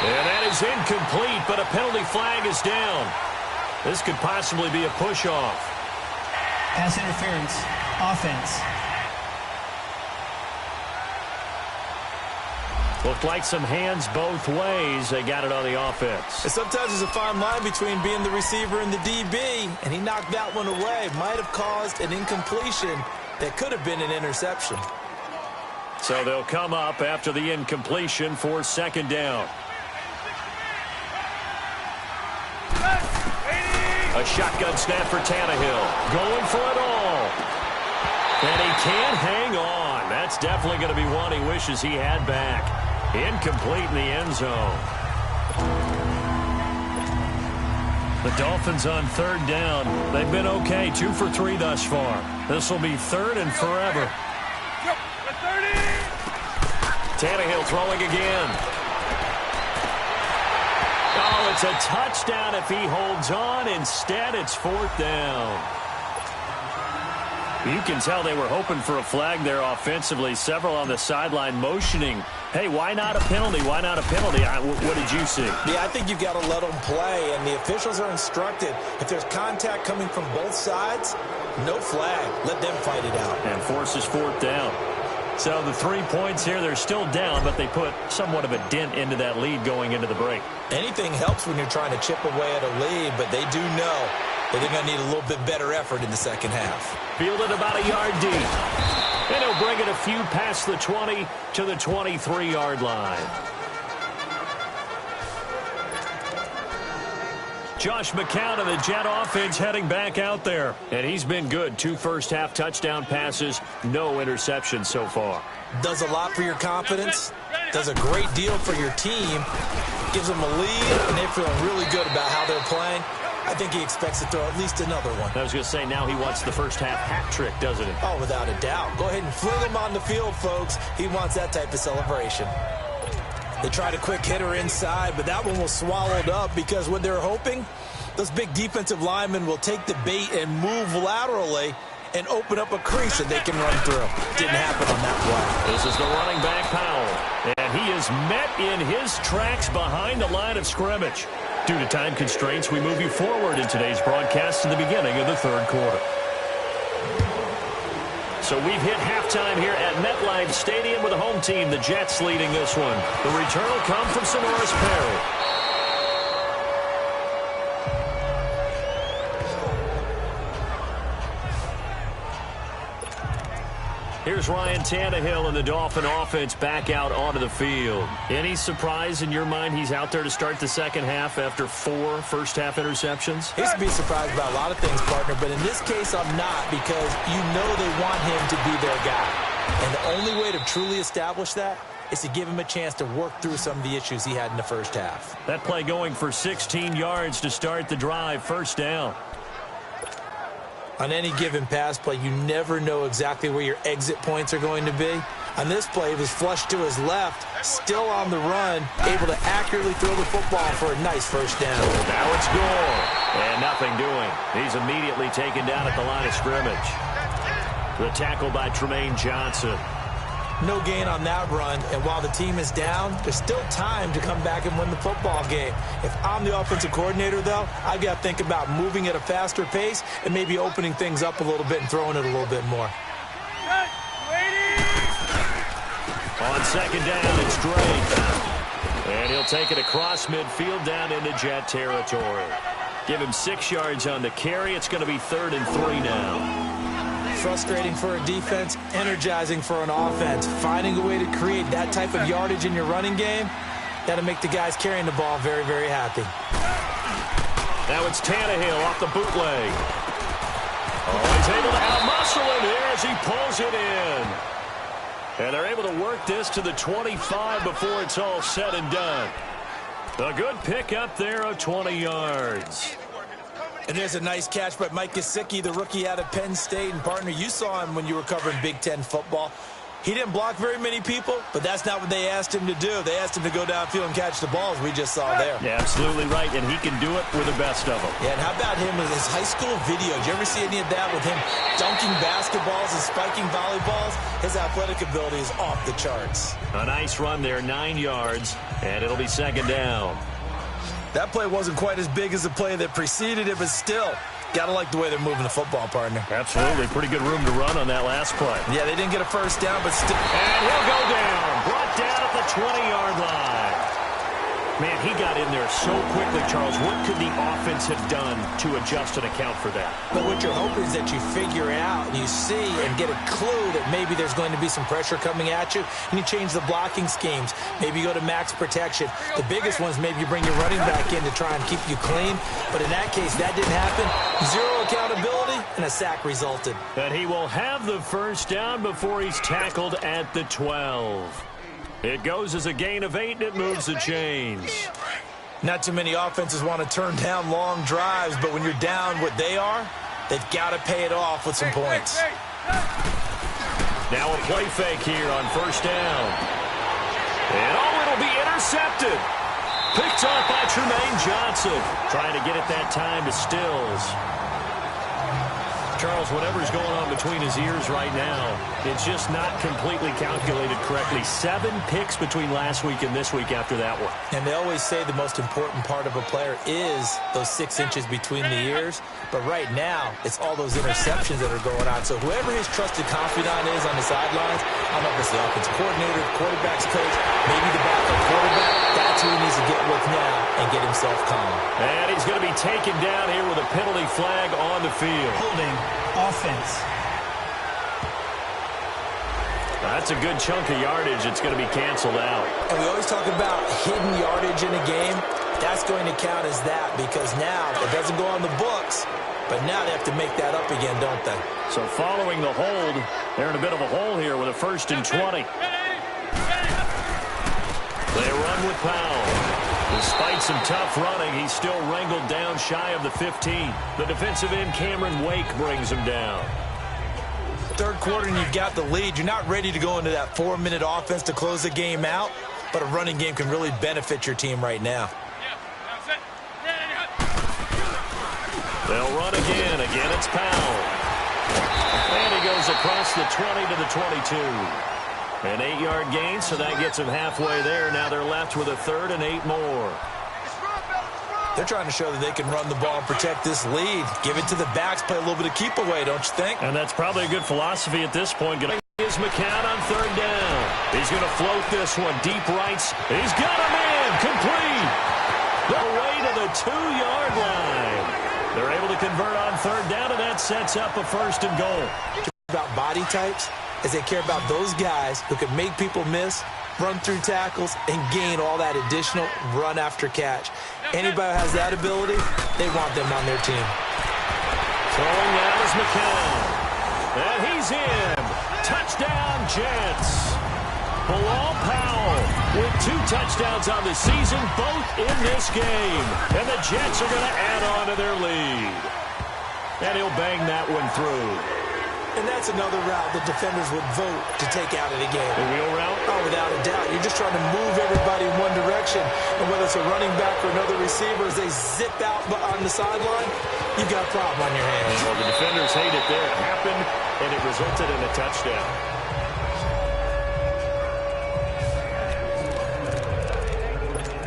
And that is incomplete, but a penalty flag is down. This could possibly be a push-off. Pass interference. Offense. Looked like some hands both ways. They got it on the offense. And sometimes there's a fine line between being the receiver and the DB, and he knocked that one away. Might have caused an incompletion that could have been an interception. So they'll come up after the incompletion for second down. A shotgun snap for Tannehill. Going for it all. And he can't hang on. That's definitely going to be one he wishes he had back. Incomplete in the end zone. The Dolphins on third down. They've been okay. 2 for 3 thus far. This will be third and forever. Tannehill throwing again. Oh, it's a touchdown if he holds on. Instead, it's fourth down. You can tell they were hoping for a flag there offensively. Several on the sideline motioning. Hey, why not a penalty? Why not a penalty? What did you see? Yeah, I think you've got to let them play, and the officials are instructed. If there's contact coming from both sides, no flag. Let them fight it out. And forces fourth down. So the 3 points here, they're still down, but they put somewhat of a dent into that lead going into the break. Anything helps when you're trying to chip away at a lead, but they do know that they're going to need a little bit better effort in the second half. Fielded about a yard deep. And he'll bring it a few past the 20 to the 23-yard line. Josh McCown of the Jet offense heading back out there. And he's been good. 2 first-half touchdown passes, no interceptions so far. Does a lot for your confidence. Does a great deal for your team. Gives them a lead, and they're feeling really good about how they're playing. I think he expects to throw at least another one. I was going to say, now he wants the first-half hat trick, doesn't he? Oh, without a doubt. Go ahead and fling him on the field, folks. He wants that type of celebration. They tried a quick hitter inside, but that one was swallowed up because what they're hoping, those big defensive linemen will take the bait and move laterally and open up a crease that they can run through. Didn't happen on that play. This is the running back, Powell. And he is met in his tracks behind the line of scrimmage. Due to time constraints, we move you forward in today's broadcast to the beginning of the third quarter. So we've hit halftime here at MetLife Stadium with the home team, the Jets, leading this one. The return will come from Sonoris Perry. Here's Ryan Tannehill and the Dolphin offense back out onto the field. Any surprise in your mind he's out there to start the second half after 4 first-half interceptions? He used to be surprised about a lot of things, partner, but in this case I'm not, because you know they want him to be their guy. And the only way to truly establish that is to give him a chance to work through some of the issues he had in the first half. That play going for 16 yards to start the drive, first down. On any given pass play, you never know exactly where your exit points are going to be. On this play, he was flushed to his left, still on the run, able to accurately throw the football for a nice first down. Now it's goal, and nothing doing. He's immediately taken down at the line of scrimmage. The tackle by Tremaine Johnson. No gain on that run, and while the team is down, there's still time to come back and win the football game. If I'm the offensive coordinator, though, I've got to think about moving at a faster pace and maybe opening things up a little bit and throwing it a little bit more. On second down, it's Drake. And he'll take it across midfield down into Jet territory. Give him 6 yards on the carry. It's going to be 3rd and 3 now. Frustrating for a defense, energizing for an offense. Finding a way to create that type of yardage in your running game, that'll make the guys carrying the ball very, very happy. Now it's Tannehill off the bootleg. Oh, he's able to out-muscle him here as he pulls it in. And they're able to work this to the 25 before it's all said and done. A good pick up there of 20 yards. And there's a nice catch by Mike Gesicki, the rookie out of Penn State. And, partner, you saw him when you were covering Big Ten football. He didn't block very many people, but that's not what they asked him to do. They asked him to go downfield and catch the balls we just saw there. Yeah, absolutely right, and he can do it with the best of them. Yeah, and how about him with his high school video? Did you ever see any of that with him dunking basketballs and spiking volleyballs? His athletic ability is off the charts. A nice run there, 9 yards, and it'll be second down. That play wasn't quite as big as the play that preceded it, but still, gotta like the way they're moving the football, partner. Absolutely. Pretty good room to run on that last play. Yeah, they didn't get a first down, but still. And he'll go down. Brought down at the 20-yard line. Man, he got in there so quickly, Charles. What could the offense have done to adjust and account for that? But what you're hoping is that you figure out and you see and get a clue that maybe there's going to be some pressure coming at you, and you change the blocking schemes. Maybe you go to max protection. The biggest ones, maybe you bring your running back in to try and keep you clean. But in that case, that didn't happen. Zero accountability, and a sack resulted. And he will have the first down before he's tackled at the 12. It goes as a gain of 8, and it moves the chains. Not too many offenses want to turn down long drives, but when you're down what they are, they've got to pay it off with some points. Now a play fake here on first down. And it'll be intercepted. Picked off by Tremaine Johnson. Trying to get it that time to Stills. Charles, whatever's going on between his ears right now, it's just not completely calculated correctly. 7 picks between last week and this week after that one. And they always say the most important part of a player is those 6 inches between the ears. But right now, it's all those interceptions that are going on. So whoever his trusted confidant is on the sidelines, I don't know if it's the offensive coordinator, the quarterback's coach, maybe the backup quarterback, that's who he needs to get with now and get himself calm. And he's going to be taken down here with a penalty flag on the field. Holding. Offense. That's a good chunk of yardage. It's going to be canceled out. And we always talk about hidden yardage in a game. That's going to count as that because now it doesn't go on the books, but now they have to make that up again, don't they? So following the hold, they're in a bit of a hole here with a 1st and 20. They run with Powell. Despite some tough running, he's still wrangled down shy of the 15. The defensive end, Cameron Wake, brings him down. Third quarter and you've got the lead. You're not ready to go into that 4-minute offense to close the game out, but a running game can really benefit your team right now. They'll run again. Again, it's Powell. And he goes across the 20 to the 22. An 8-yard gain, so that gets them halfway there. Now they're left with a 3rd and 8 more. They're trying to show that they can run the ball and protect this lead. Give it to the backs, play a little bit of keep away, don't you think? And that's probably a good philosophy at this point. Here's McCown on 3rd down. He's going to float this one deep rights. He's got him in. Complete. Away to the 2-yard line. They're able to convert on 3rd down, and that sets up a 1st and goal. About body types, is they care about those guys who can make people miss, run through tackles, and gain all that additional run after catch. Anybody who has that ability, they want them on their team. Throwing out is McCown. And he's in. Touchdown, Jets. Bilal Powell with 2 touchdowns on the season, both in this game. And the Jets are going to add on to their lead. And he'll bang that one through. And that's another route the defenders would vote to take out of the game. The wheel route? Oh, without a doubt. You're just trying to move everybody in one direction. And whether it's a running back or another receiver, as they zip out on the sideline, you've got a problem on your hands. Well, the defenders hate it there. It happened, and it resulted in a touchdown.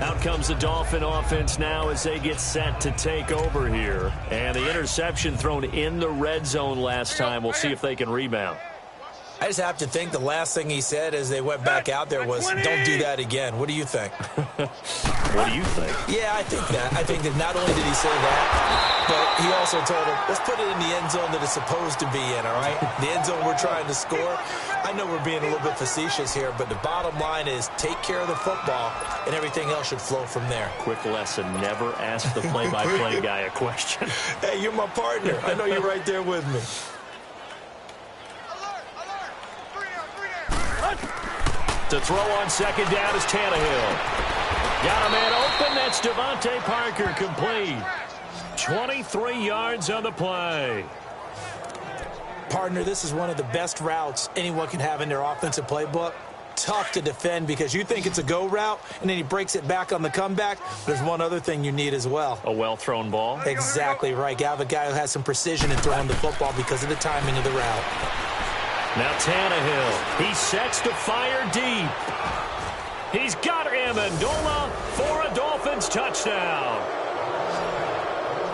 Out comes the Dolphin offense now as they get set to take over here. And the interception thrown in the red zone last time. We'll see if they can rebound. I just have to think the last thing he said as they went back out there was, don't do that again. What do you think? What do you think? Yeah, I think that. I think that not only did he say that, but he also told him, let's put it in the end zone that it's supposed to be in, all right? The end zone we're trying to score. I know we're being a little bit facetious here, but the bottom line is take care of the football, and everything else should flow from there. Quick lesson, never ask the play-by-play guy a question. Hey, you're my partner. I know you're right there with me. To throw on second down is Tannehill. Got a man open. That's Devontae Parker, complete. 23 yards on the play. Partner, this is one of the best routes anyone can have in their offensive playbook. Tough to defend because you think it's a go route, and then he breaks it back on the comeback. There's one other thing you need as well. A well-thrown ball? Exactly right. You have a guy who has some precision in throwing the football because of the timing of the route. Now Tannehill, he sets to fire deep. He's got Amendola for a Dolphins touchdown.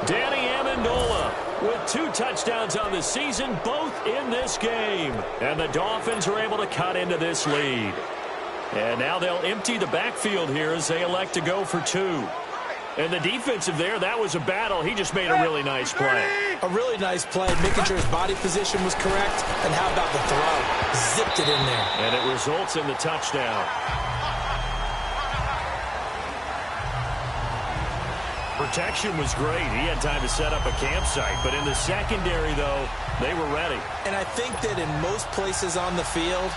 Danny Amendola with 2 touchdowns on the season, both in this game. And the Dolphins are able to cut into this lead. And now they'll empty the backfield here as they elect to go for 2. And the defensive there, that was a battle. He just made a really nice play. A really nice play, making sure his body position was correct. And how about the throw? Zipped it in there. And it results in the touchdown. Protection was great. He had time to set up a campsite. But in the secondary, though, they were ready. And I think that in most places on the field,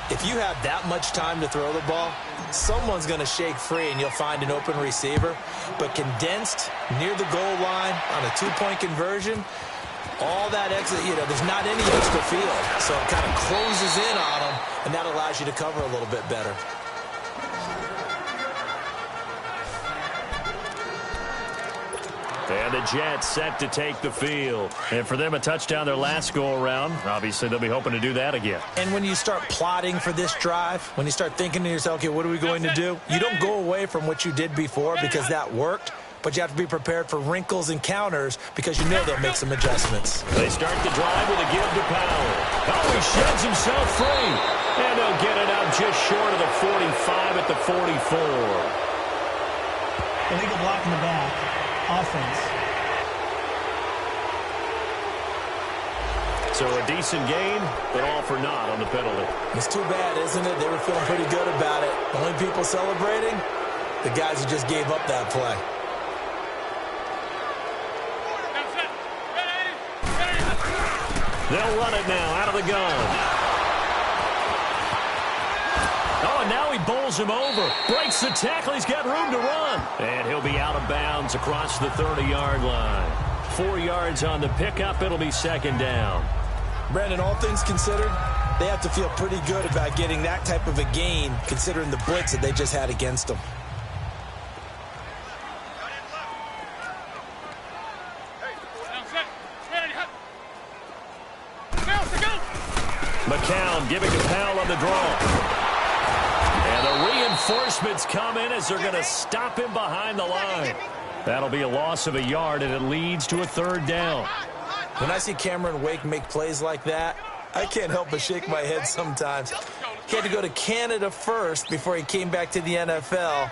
if you have that much time to throw the ball, someone's going to shake free and you'll find an open receiver. But condensed near the goal line on a 2-point conversion, all that exit, there's not any extra field. So it kind of closes in on them, and that allows you to cover a little bit better. And the Jets set to take the field. And for them, a touchdown their last go-around. Obviously, they'll be hoping to do that again. And when you start plotting for this drive, when you start thinking to yourself, okay, what are we going to do? You don't go away from what you did before because that worked, but you have to be prepared for wrinkles and counters because you know they'll make some adjustments. They start the drive with a give to Powell. Oh, he sheds himself free. And they'll get it out just short of the 45 at the 44. Illegal block in the back. Offense. So a decent gain, but all for naught on the penalty. It's too bad, isn't it? They were feeling pretty good about it. The only people celebrating, the guys who just gave up that play. They'll run it now out of the gun. Oh, and now he bowls him over. Breaks the tackle. He's got room to run. And he'll be out of bounds across the 30-yard line. 4 yards on the pickup. It'll be second down. Brandon, all things considered, they have to feel pretty good about getting that type of a gain considering the blitz that they just had against them. McCown giving to Powell on the draw. And the reinforcements come in as they're going to him behind the line. That'll be a loss of a yard, and it leads to a third down. When I see Cameron Wake make plays like that, I can't help but shake my head sometimes. He had to go to Canada first before he came back to the NFL.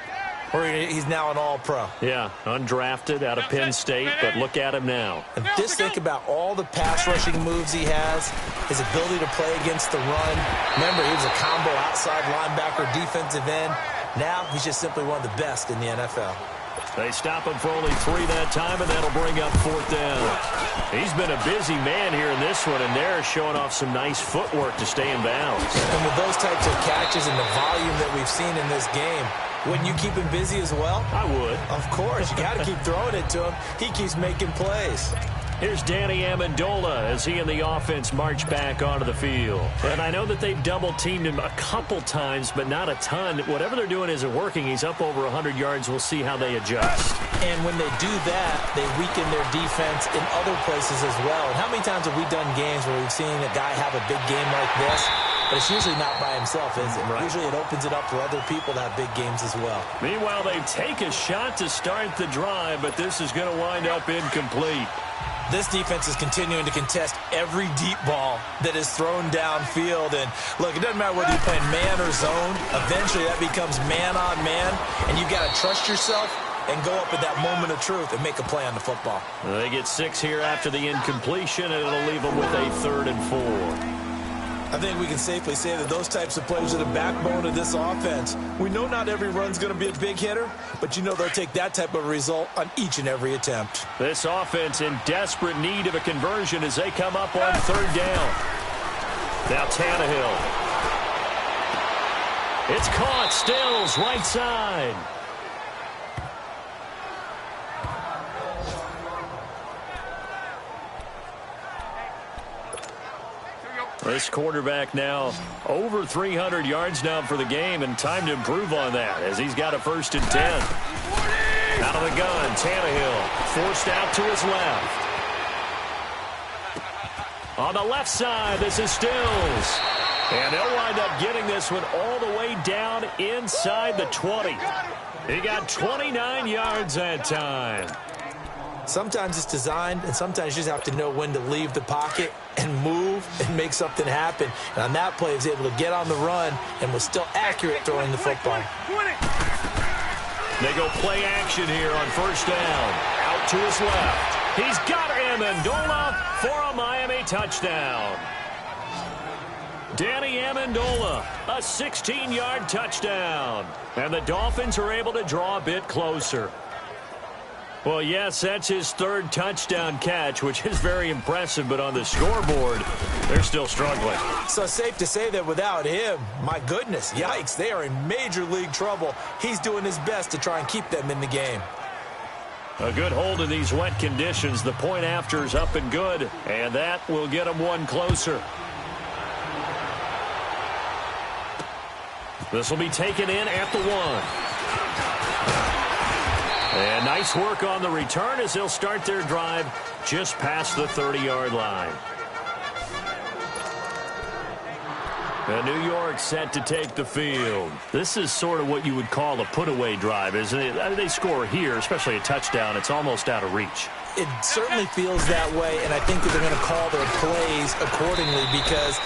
or he's now an all-pro. Yeah, undrafted out of Penn State, but look at him now. And just think about all the pass-rushing moves he has, his ability to play against the run. Remember, he was a combo outside linebacker, defensive end. Now he's just simply one of the best in the NFL. They stop him for only 3 that time, and that'll bring up 4th down. He's been a busy man here in this one, and they're showing off some nice footwork to stay in bounds. And with those types of catches and the volume that we've seen in this game, wouldn't you keep him busy as well? I would. Of course. You got to keep throwing it to him. He keeps making plays. Here's Danny Amendola as he and the offense march back onto the field. And I know that they've double-teamed him a couple times, but not a ton. Whatever they're doing isn't working. He's up over 100 yards. We'll see how they adjust. And when they do that, they weaken their defense in other places as well. And how many times have we done games where we've seen a guy have a big game like this? But it's usually not by himself, is it? Right. Usually it opens it up for other people to have big games as well. Meanwhile, they take a shot to start the drive, but this is going to wind up incomplete. This defense is continuing to contest every deep ball that is thrown downfield. And, look, it doesn't matter whether you're playing man or zone. Eventually that becomes man-on-man, and you've got to trust yourself and go up at that moment of truth and make a play on the football. They get 6 here after the incompletion, and it'll leave them with a 3rd and 4. I think we can safely say that those types of plays are the backbone of this offense. We know not every run's going to be a big hitter, but you know they'll take that type of result on each and every attempt. This offense in desperate need of a conversion as they come up on 3rd down. Now Tannehill. It's caught. Stills right side. This quarterback now over 300 yards now for the game, and time to improve on that as he's got a 1st and 10. Out of the gun, Tannehill forced out to his left. On the left side, this is Stills. And they'll wind up getting this one all the way down inside the 20. He got 29 yards that time. Sometimes it's designed, and sometimes you just have to know when to leave the pocket and move and make something happen. And on that play, he was able to get on the run and was still accurate throwing the football. They go play action here on 1st down. Out to his left. He's got Amendola for a Miami touchdown. Danny Amendola, a 16-yard touchdown. And the Dolphins are able to draw a bit closer. Well, yes, that's his 3rd touchdown catch, which is very impressive, but on the scoreboard, they're still struggling. So it's safe to say that without him, my goodness, yikes, they are in major league trouble. He's doing his best to try and keep them in the game. A good hold in these wet conditions. The point after is up and good, and that will get them 1 closer. This will be taken in at the 1. And nice work on the return as they'll start their drive just past the 30-yard line. And New York set to take the field. This is sort of what you would call a put-away drive, isn't it? They score here, especially a touchdown. It's almost out of reach. It certainly feels that way, and I think that they're going to call their plays accordingly because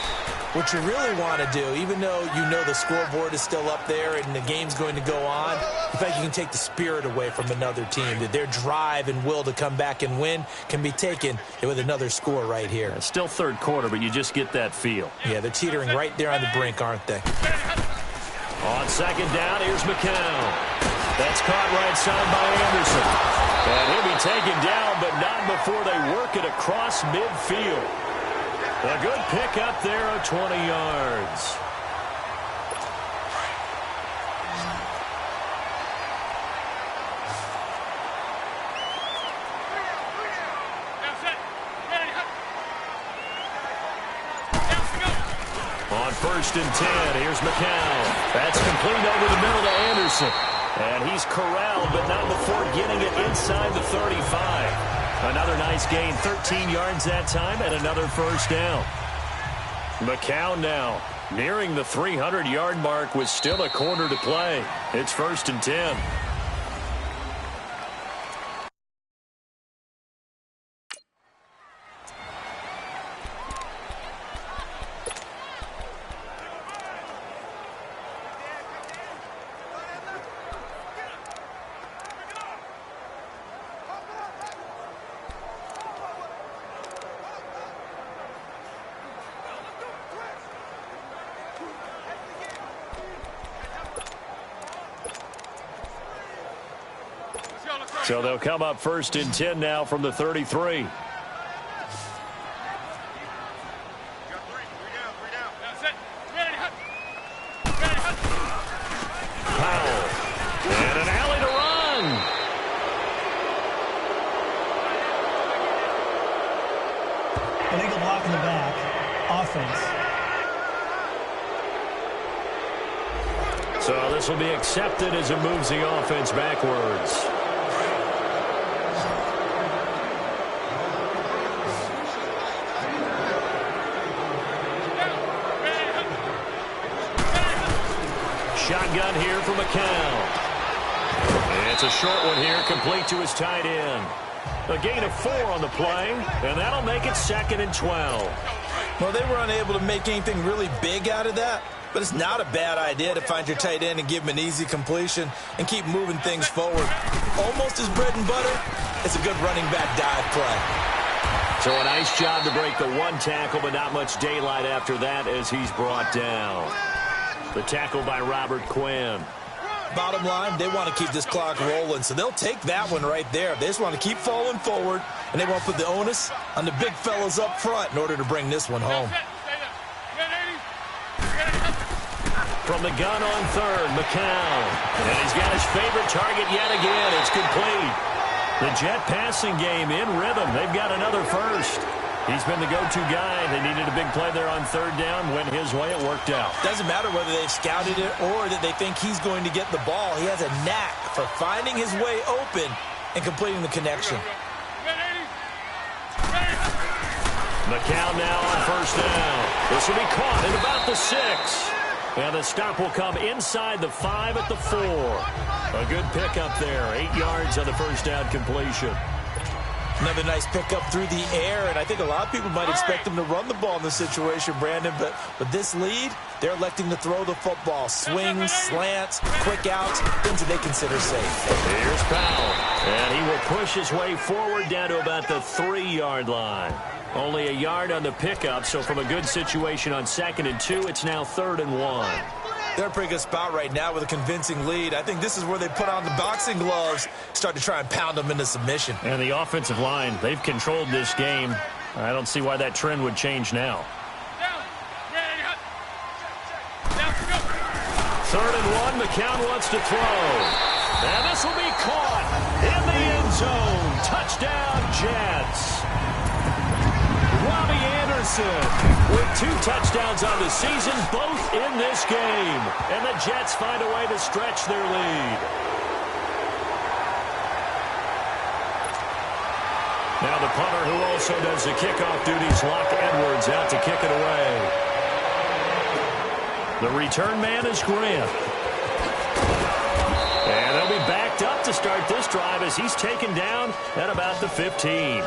what you really want to do, even though you know the scoreboard is still up there and the game's going to go on, in fact, you can take the spirit away from another team. That their drive and will to come back and win can be taken with another score right here. It's still 3rd quarter, but you just get that feel. Yeah, they're teetering right there on the brink, aren't they? On 2nd down, here's McCown. That's caught right side by Anderson. And he'll be taken down, but not before they work it across midfield. A good pick up there of 20 yards. On 1st and 10, here's McCown. That's complete over the middle to Anderson. And he's corralled, but not before getting it inside the 35. Another nice gain, 13 yards that time, and another 1st down. McCown now nearing the 300-yard mark with still a quarter to play. It's 1st and 10. So they'll come up 1st and 10 now from the 33. Powell. And an alley to run. Illegal block in the back. Offense. So this will be accepted as it moves the offense backwards. Shotgun here for McCown. And it's a short one here, complete to his tight end. A gain of 4 on the play, and that'll make it 2nd and 12. Well, they were unable to make anything really big out of that, but it's not a bad idea to find your tight end and give him an easy completion and keep moving things forward. Almost his bread and butter. It's a good running back dive play. So a nice job to break the 1 tackle, but not much daylight after that as he's brought down. The tackle by Robert Quinn. Bottom line, they want to keep this clock rolling, so they'll take that one right there. They just want to keep falling forward, and they want to put the onus on the big fellas up front in order to bring this one home. From the gun on 3rd, McCown. And he's got his favorite target yet again. It's complete. The Jet passing game in rhythm. They've got another first. He's been the go-to guy. They needed a big play there on 3rd down. Went his way. It worked out. Doesn't matter whether they've scouted it or that they think he's going to get the ball. He has a knack for finding his way open and completing the connection. McCown now on 1st down. This will be caught at about the 6. And the stop will come inside the 5 at the 4. A good pickup there. 8 yards on the 1st down completion. Another nice pickup through the air, and I think a lot of people might expect them to run the ball in this situation, Brandon, but with this lead, they're electing to throw the football. Swings, slants, quick outs, things that they consider safe. Here's Powell, and he will push his way forward down to about the 3-yard line. Only a yard on the pickup, so from a good situation on 2nd and 2, it's now 3rd and 1. They're in a pretty good spot right now with a convincing lead. I think this is where they put on the boxing gloves, start to try and pound them into submission. And the offensive line, they've controlled this game. I don't see why that trend would change now. 3rd and 1, McCown wants to throw. And this will be caught in the end zone. Touchdown, Jets. Robbie Anderson with 2 touchdowns on the season, both in this game. And the Jets find a way to stretch their lead. Now the punter who also does the kickoff duties, Locke Edwards, out to kick it away. The return man is Grant. And they'll be backed up to start this drive as he's taken down at about the 15.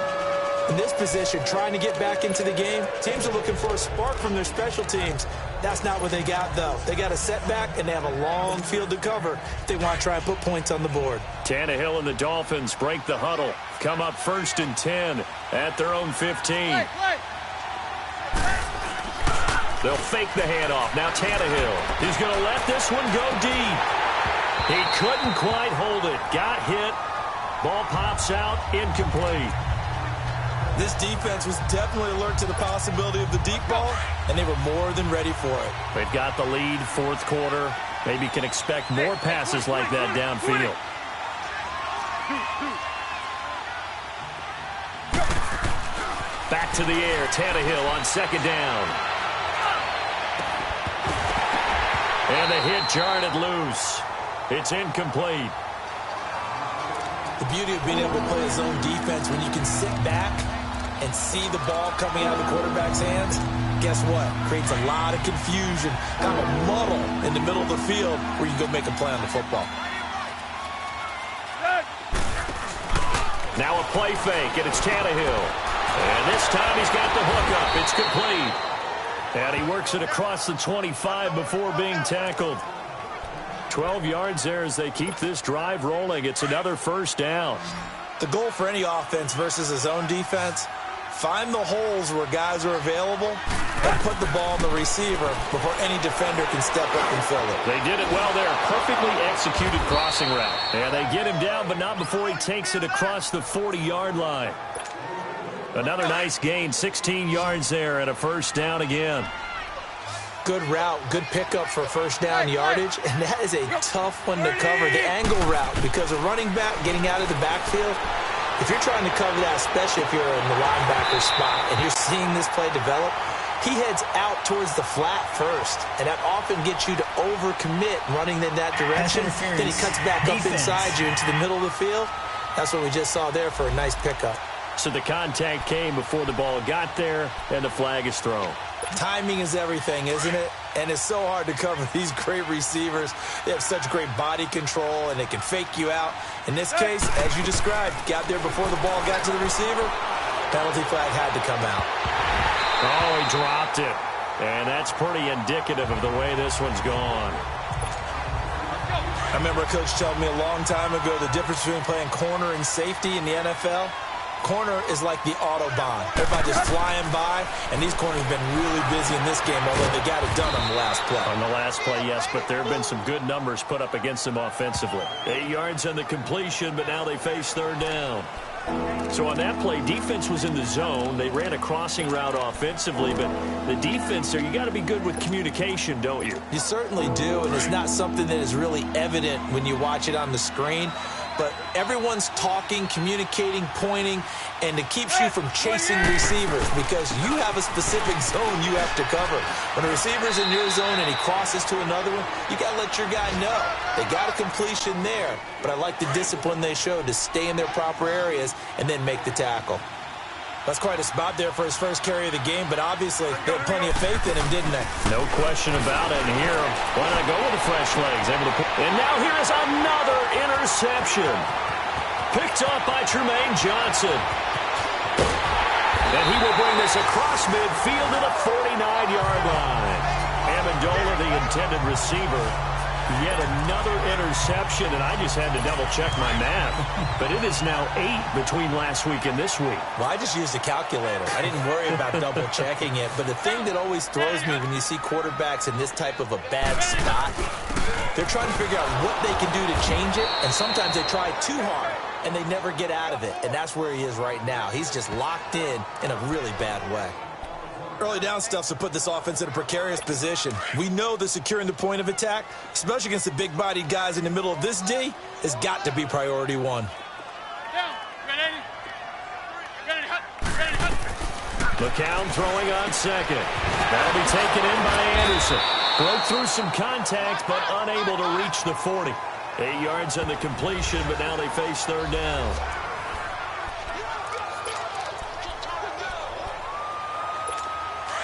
In this position, trying to get back into the game, teams are looking for a spark from their special teams. That's not what they got, though. They got a setback, and they have a long field to cover if they want to try and put points on the board. Tannehill and the Dolphins break the huddle. Come up 1st and 10 at their own 15. They'll fake the handoff. Now Tannehill. He's going to let this one go deep. He couldn't quite hold it. Got hit. Ball pops out. Incomplete. This defense was definitely alert to the possibility of the deep ball, and they were more than ready for it. They've got the lead, 4th quarter. Maybe can expect more passes like that downfield. Back to the air. Tannehill on 2nd down. And the hit jarred it loose. It's incomplete. The beauty of being able to play a zone defense when you can sit back and see the ball coming out of the quarterback's hands, guess what? Creates a lot of confusion, kind of a muddle in the middle of the field where you can go make a play on the football. Now a play fake, and it's Tannehill. And this time he's got the hook up. It's complete. And he works it across the 25 before being tackled. 12 yards there as they keep this drive rolling. It's another 1st down. The goal for any offense versus a zone defense, find the holes where guys are available and put the ball on the receiver before any defender can step up and fill it. They did it well there. Perfectly executed crossing route. And they get him down, but not before he takes it across the 40-yard line. Another nice gain, 16 yards there, and a first down again. Good route, good pickup for first down yardage, and that is a tough one to cover, the angle route, because a running back getting out of the backfield, if you're trying to cover that, especially if you're in the linebacker spot and you're seeing this play develop, he heads out towards the flat first, and that often gets you to overcommit running in that direction. Then he cuts back up inside you into the middle of the field. That's what we just saw there for a nice pickup. So the contact came before the ball got there, and the flag is thrown. Timing is everything, isn't it? And it's so hard to cover these great receivers. They have such great body control, and they can fake you out. In this case, as you described, got there before the ball got to the receiver. Penalty flag had to come out. Oh, he dropped it. And that's pretty indicative of the way this one's gone. I remember a coach telling me a long time ago the difference between playing corner and safety in the NFL. Corner is like the Autobahn. Everybody just flying by, and these corners have been really busy in this game, although they got it done on the last play. On the last play, yes, but there have been some good numbers put up against them offensively. 8 yards on the completion, but now they face third down. So on that play, defense was in the zone. They ran a crossing route offensively, but the defense there, you got to be good with communication, don't you? You certainly do, and it's not something that is really evident when you watch it on the screen. But everyone's talking, communicating, pointing, and it keeps you from chasing receivers because you have a specific zone you have to cover. When a receiver's in your zone and he crosses to another one, you got to let your guy know. They got a completion there, but I like the discipline they showed to stay in their proper areas and then make the tackle. That's quite a spot there for his first carry of the game, but obviously they had plenty of faith in him, didn't they? No question about it. And here, why not go with the fresh legs? And now here is another interception. Picked off by Tremaine Johnson. And he will bring this across midfield to the 49-yard line. Amendola, the intended receiver. Yet another interception, and I just had to double-check my math. But it is now 8 between last week and this week. Well, I just used a calculator. I didn't worry about double-checking it. But the thing that always throws me when you see quarterbacks in this type of a bad spot, they're trying to figure out what they can do to change it, and sometimes they try too hard, and they never get out of it. And that's where he is right now. He's just locked in a really bad way. Early down stuff to put this offense in a precarious position. We know that securing the point of attack, especially against the big-bodied guys in the middle of this D, has got to be priority one. McCown throwing on second. That'll be taken in by Anderson. Broke through some contact, but unable to reach the 40. 8 yards on the completion, but now they face third down.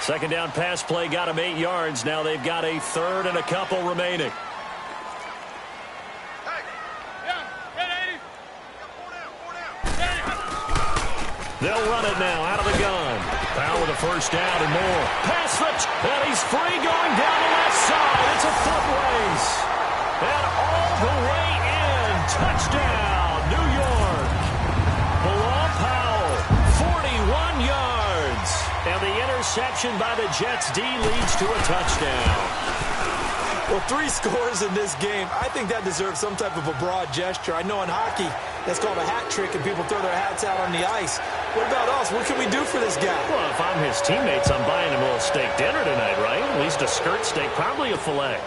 Second down pass play got them 8 yards. Now they've got a third and a couple remaining. They'll run it now out of the gun. Powell with a first down and more. Pass slips, and he's free going down the left side. It's a foot race. And all the way in. Touchdown, New York. Bilal Powell, 41 yards. And the interception by the Jets D leads to a touchdown. Well, 3 scores in this game. I think that deserves some type of a broad gesture. I know in hockey, that's called a hat trick, and people throw their hats out on the ice. What about us? What can we do for this guy? Well, if I'm his teammates, I'm buying him a little steak dinner tonight, right? At least a skirt steak, probably a filet.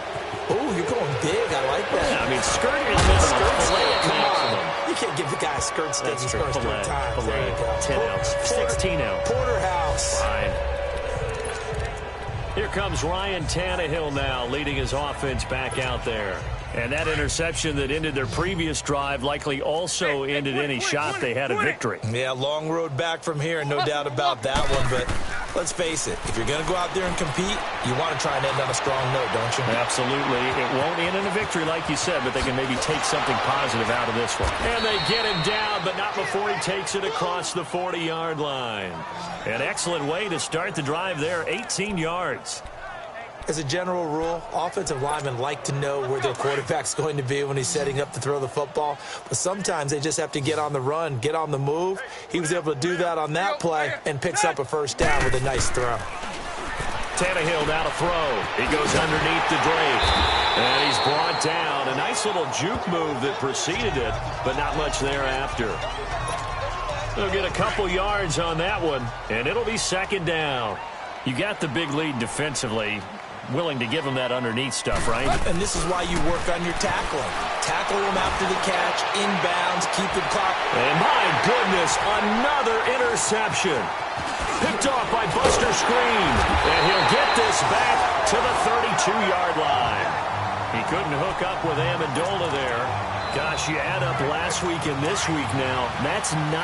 Oh, you're going big. I like that. Yeah, I mean, skirt is minimum, filet at maximum. You can't give the guy a skirt steak. That's He's true. first Filet, time. filet, 10 ounce, 16 ounce. Porterhouse. Fine. Here comes Ryan Tannehill now, leading his offense back out there. And that interception that ended their previous drive likely also ended any shot they had at victory. Yeah, long road back from here, no doubt about that one. But let's face it, if you're going to go out there and compete, you want to try and end on a strong note, don't you? Absolutely. It won't end in a victory, like you said, but they can maybe take something positive out of this one. And they get him down, but not before he takes it across the 40-yard line. An excellent way to start the drive there, 18 yards. As a general rule, offensive linemen like to know where their quarterback's going to be when he's setting up to throw the football. But sometimes they just have to get on the run, get on the move. He was able to do that on that play and picks up a first down with a nice throw. Tannehill now to throw. He goes underneath to Drake. And he's brought down. A nice little juke move that preceded it, but not much thereafter. They'll get a couple yards on that one, and it'll be second down. You got the big lead defensively. Willing to give him that underneath stuff, right? And this is why you work on your tackling. Tackle him after the catch, inbounds, keep him clock. And my goodness, another interception. Picked off by Buster Screen. And he'll get this back to the 32-yard line. He couldn't hook up with Amendola there. Gosh, you add up last week and this week now. That's 9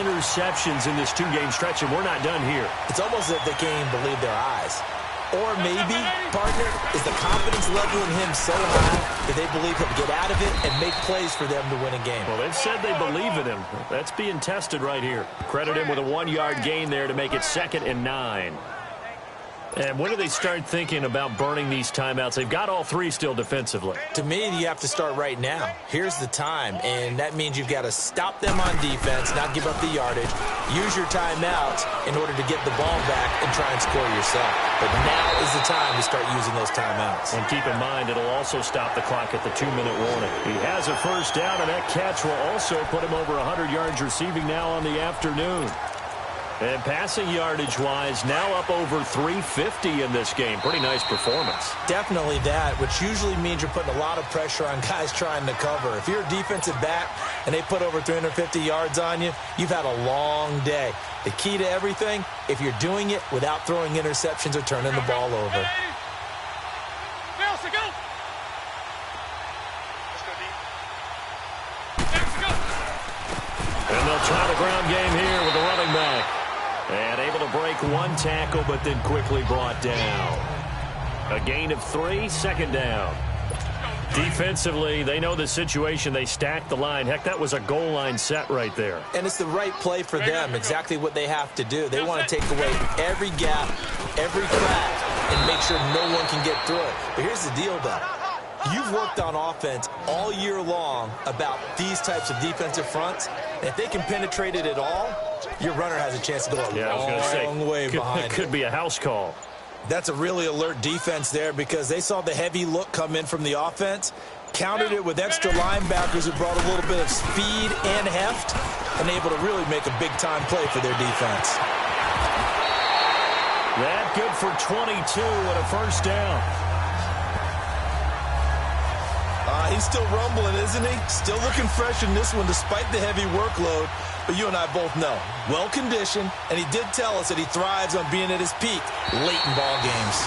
interceptions in this 2-game stretch, and we're not done here. It's almost as if they can't even believe their eyes. Or maybe, partner, is the confidence level in him so high that they believe he'll get out of it and make plays for them to win a game. Well, they've said they believe in him. That's being tested right here. Credit him with a 1-yard gain there to make it 2nd and 9. And when do they start thinking about burning these timeouts? They've got all 3 still defensively. To me, you have to start right now. Here's the time, and that means you've got to stop them on defense, not give up the yardage, use your timeouts in order to get the ball back and try and score yourself. But now is the time to start using those timeouts. And keep in mind, it'll also stop the clock at the 2-minute warning. He has a first down, and that catch will also put him over 100 yards receiving now on the afternoon. And passing yardage-wise, now up over 350 in this game. Pretty nice performance. Definitely that, which usually means you're putting a lot of pressure on guys trying to cover. If you're a defensive back and they put over 350 yards on you, you've had a long day. The key to everything, if you're doing it without throwing interceptions or turning the ball over. And they'll try the ground game here with the running back. And able to break 1 tackle, but then quickly brought down. A gain of 3, 2nd down. Defensively, they know the situation. They stack the line. Heck, that was a goal line set right there. And it's the right play for them, exactly what they have to do. They want to take away every gap, every crack, and make sure no one can get through it. But here's the deal, though. You've worked on offense all year long about these types of defensive fronts. And if they can penetrate it at all, your runner has a chance to go a long way behind. It could be a house call. That's a really alert defense there because they saw the heavy look come in from the offense, countered it with extra linebackers who brought a little bit of speed and heft, and able to really make a big-time play for their defense. That good for 22 and a first down. He's still rumbling, isn't he? Still looking fresh in this one despite the heavy workload. But you and I both know, well-conditioned, and he did tell us that he thrives on being at his peak late in ball games.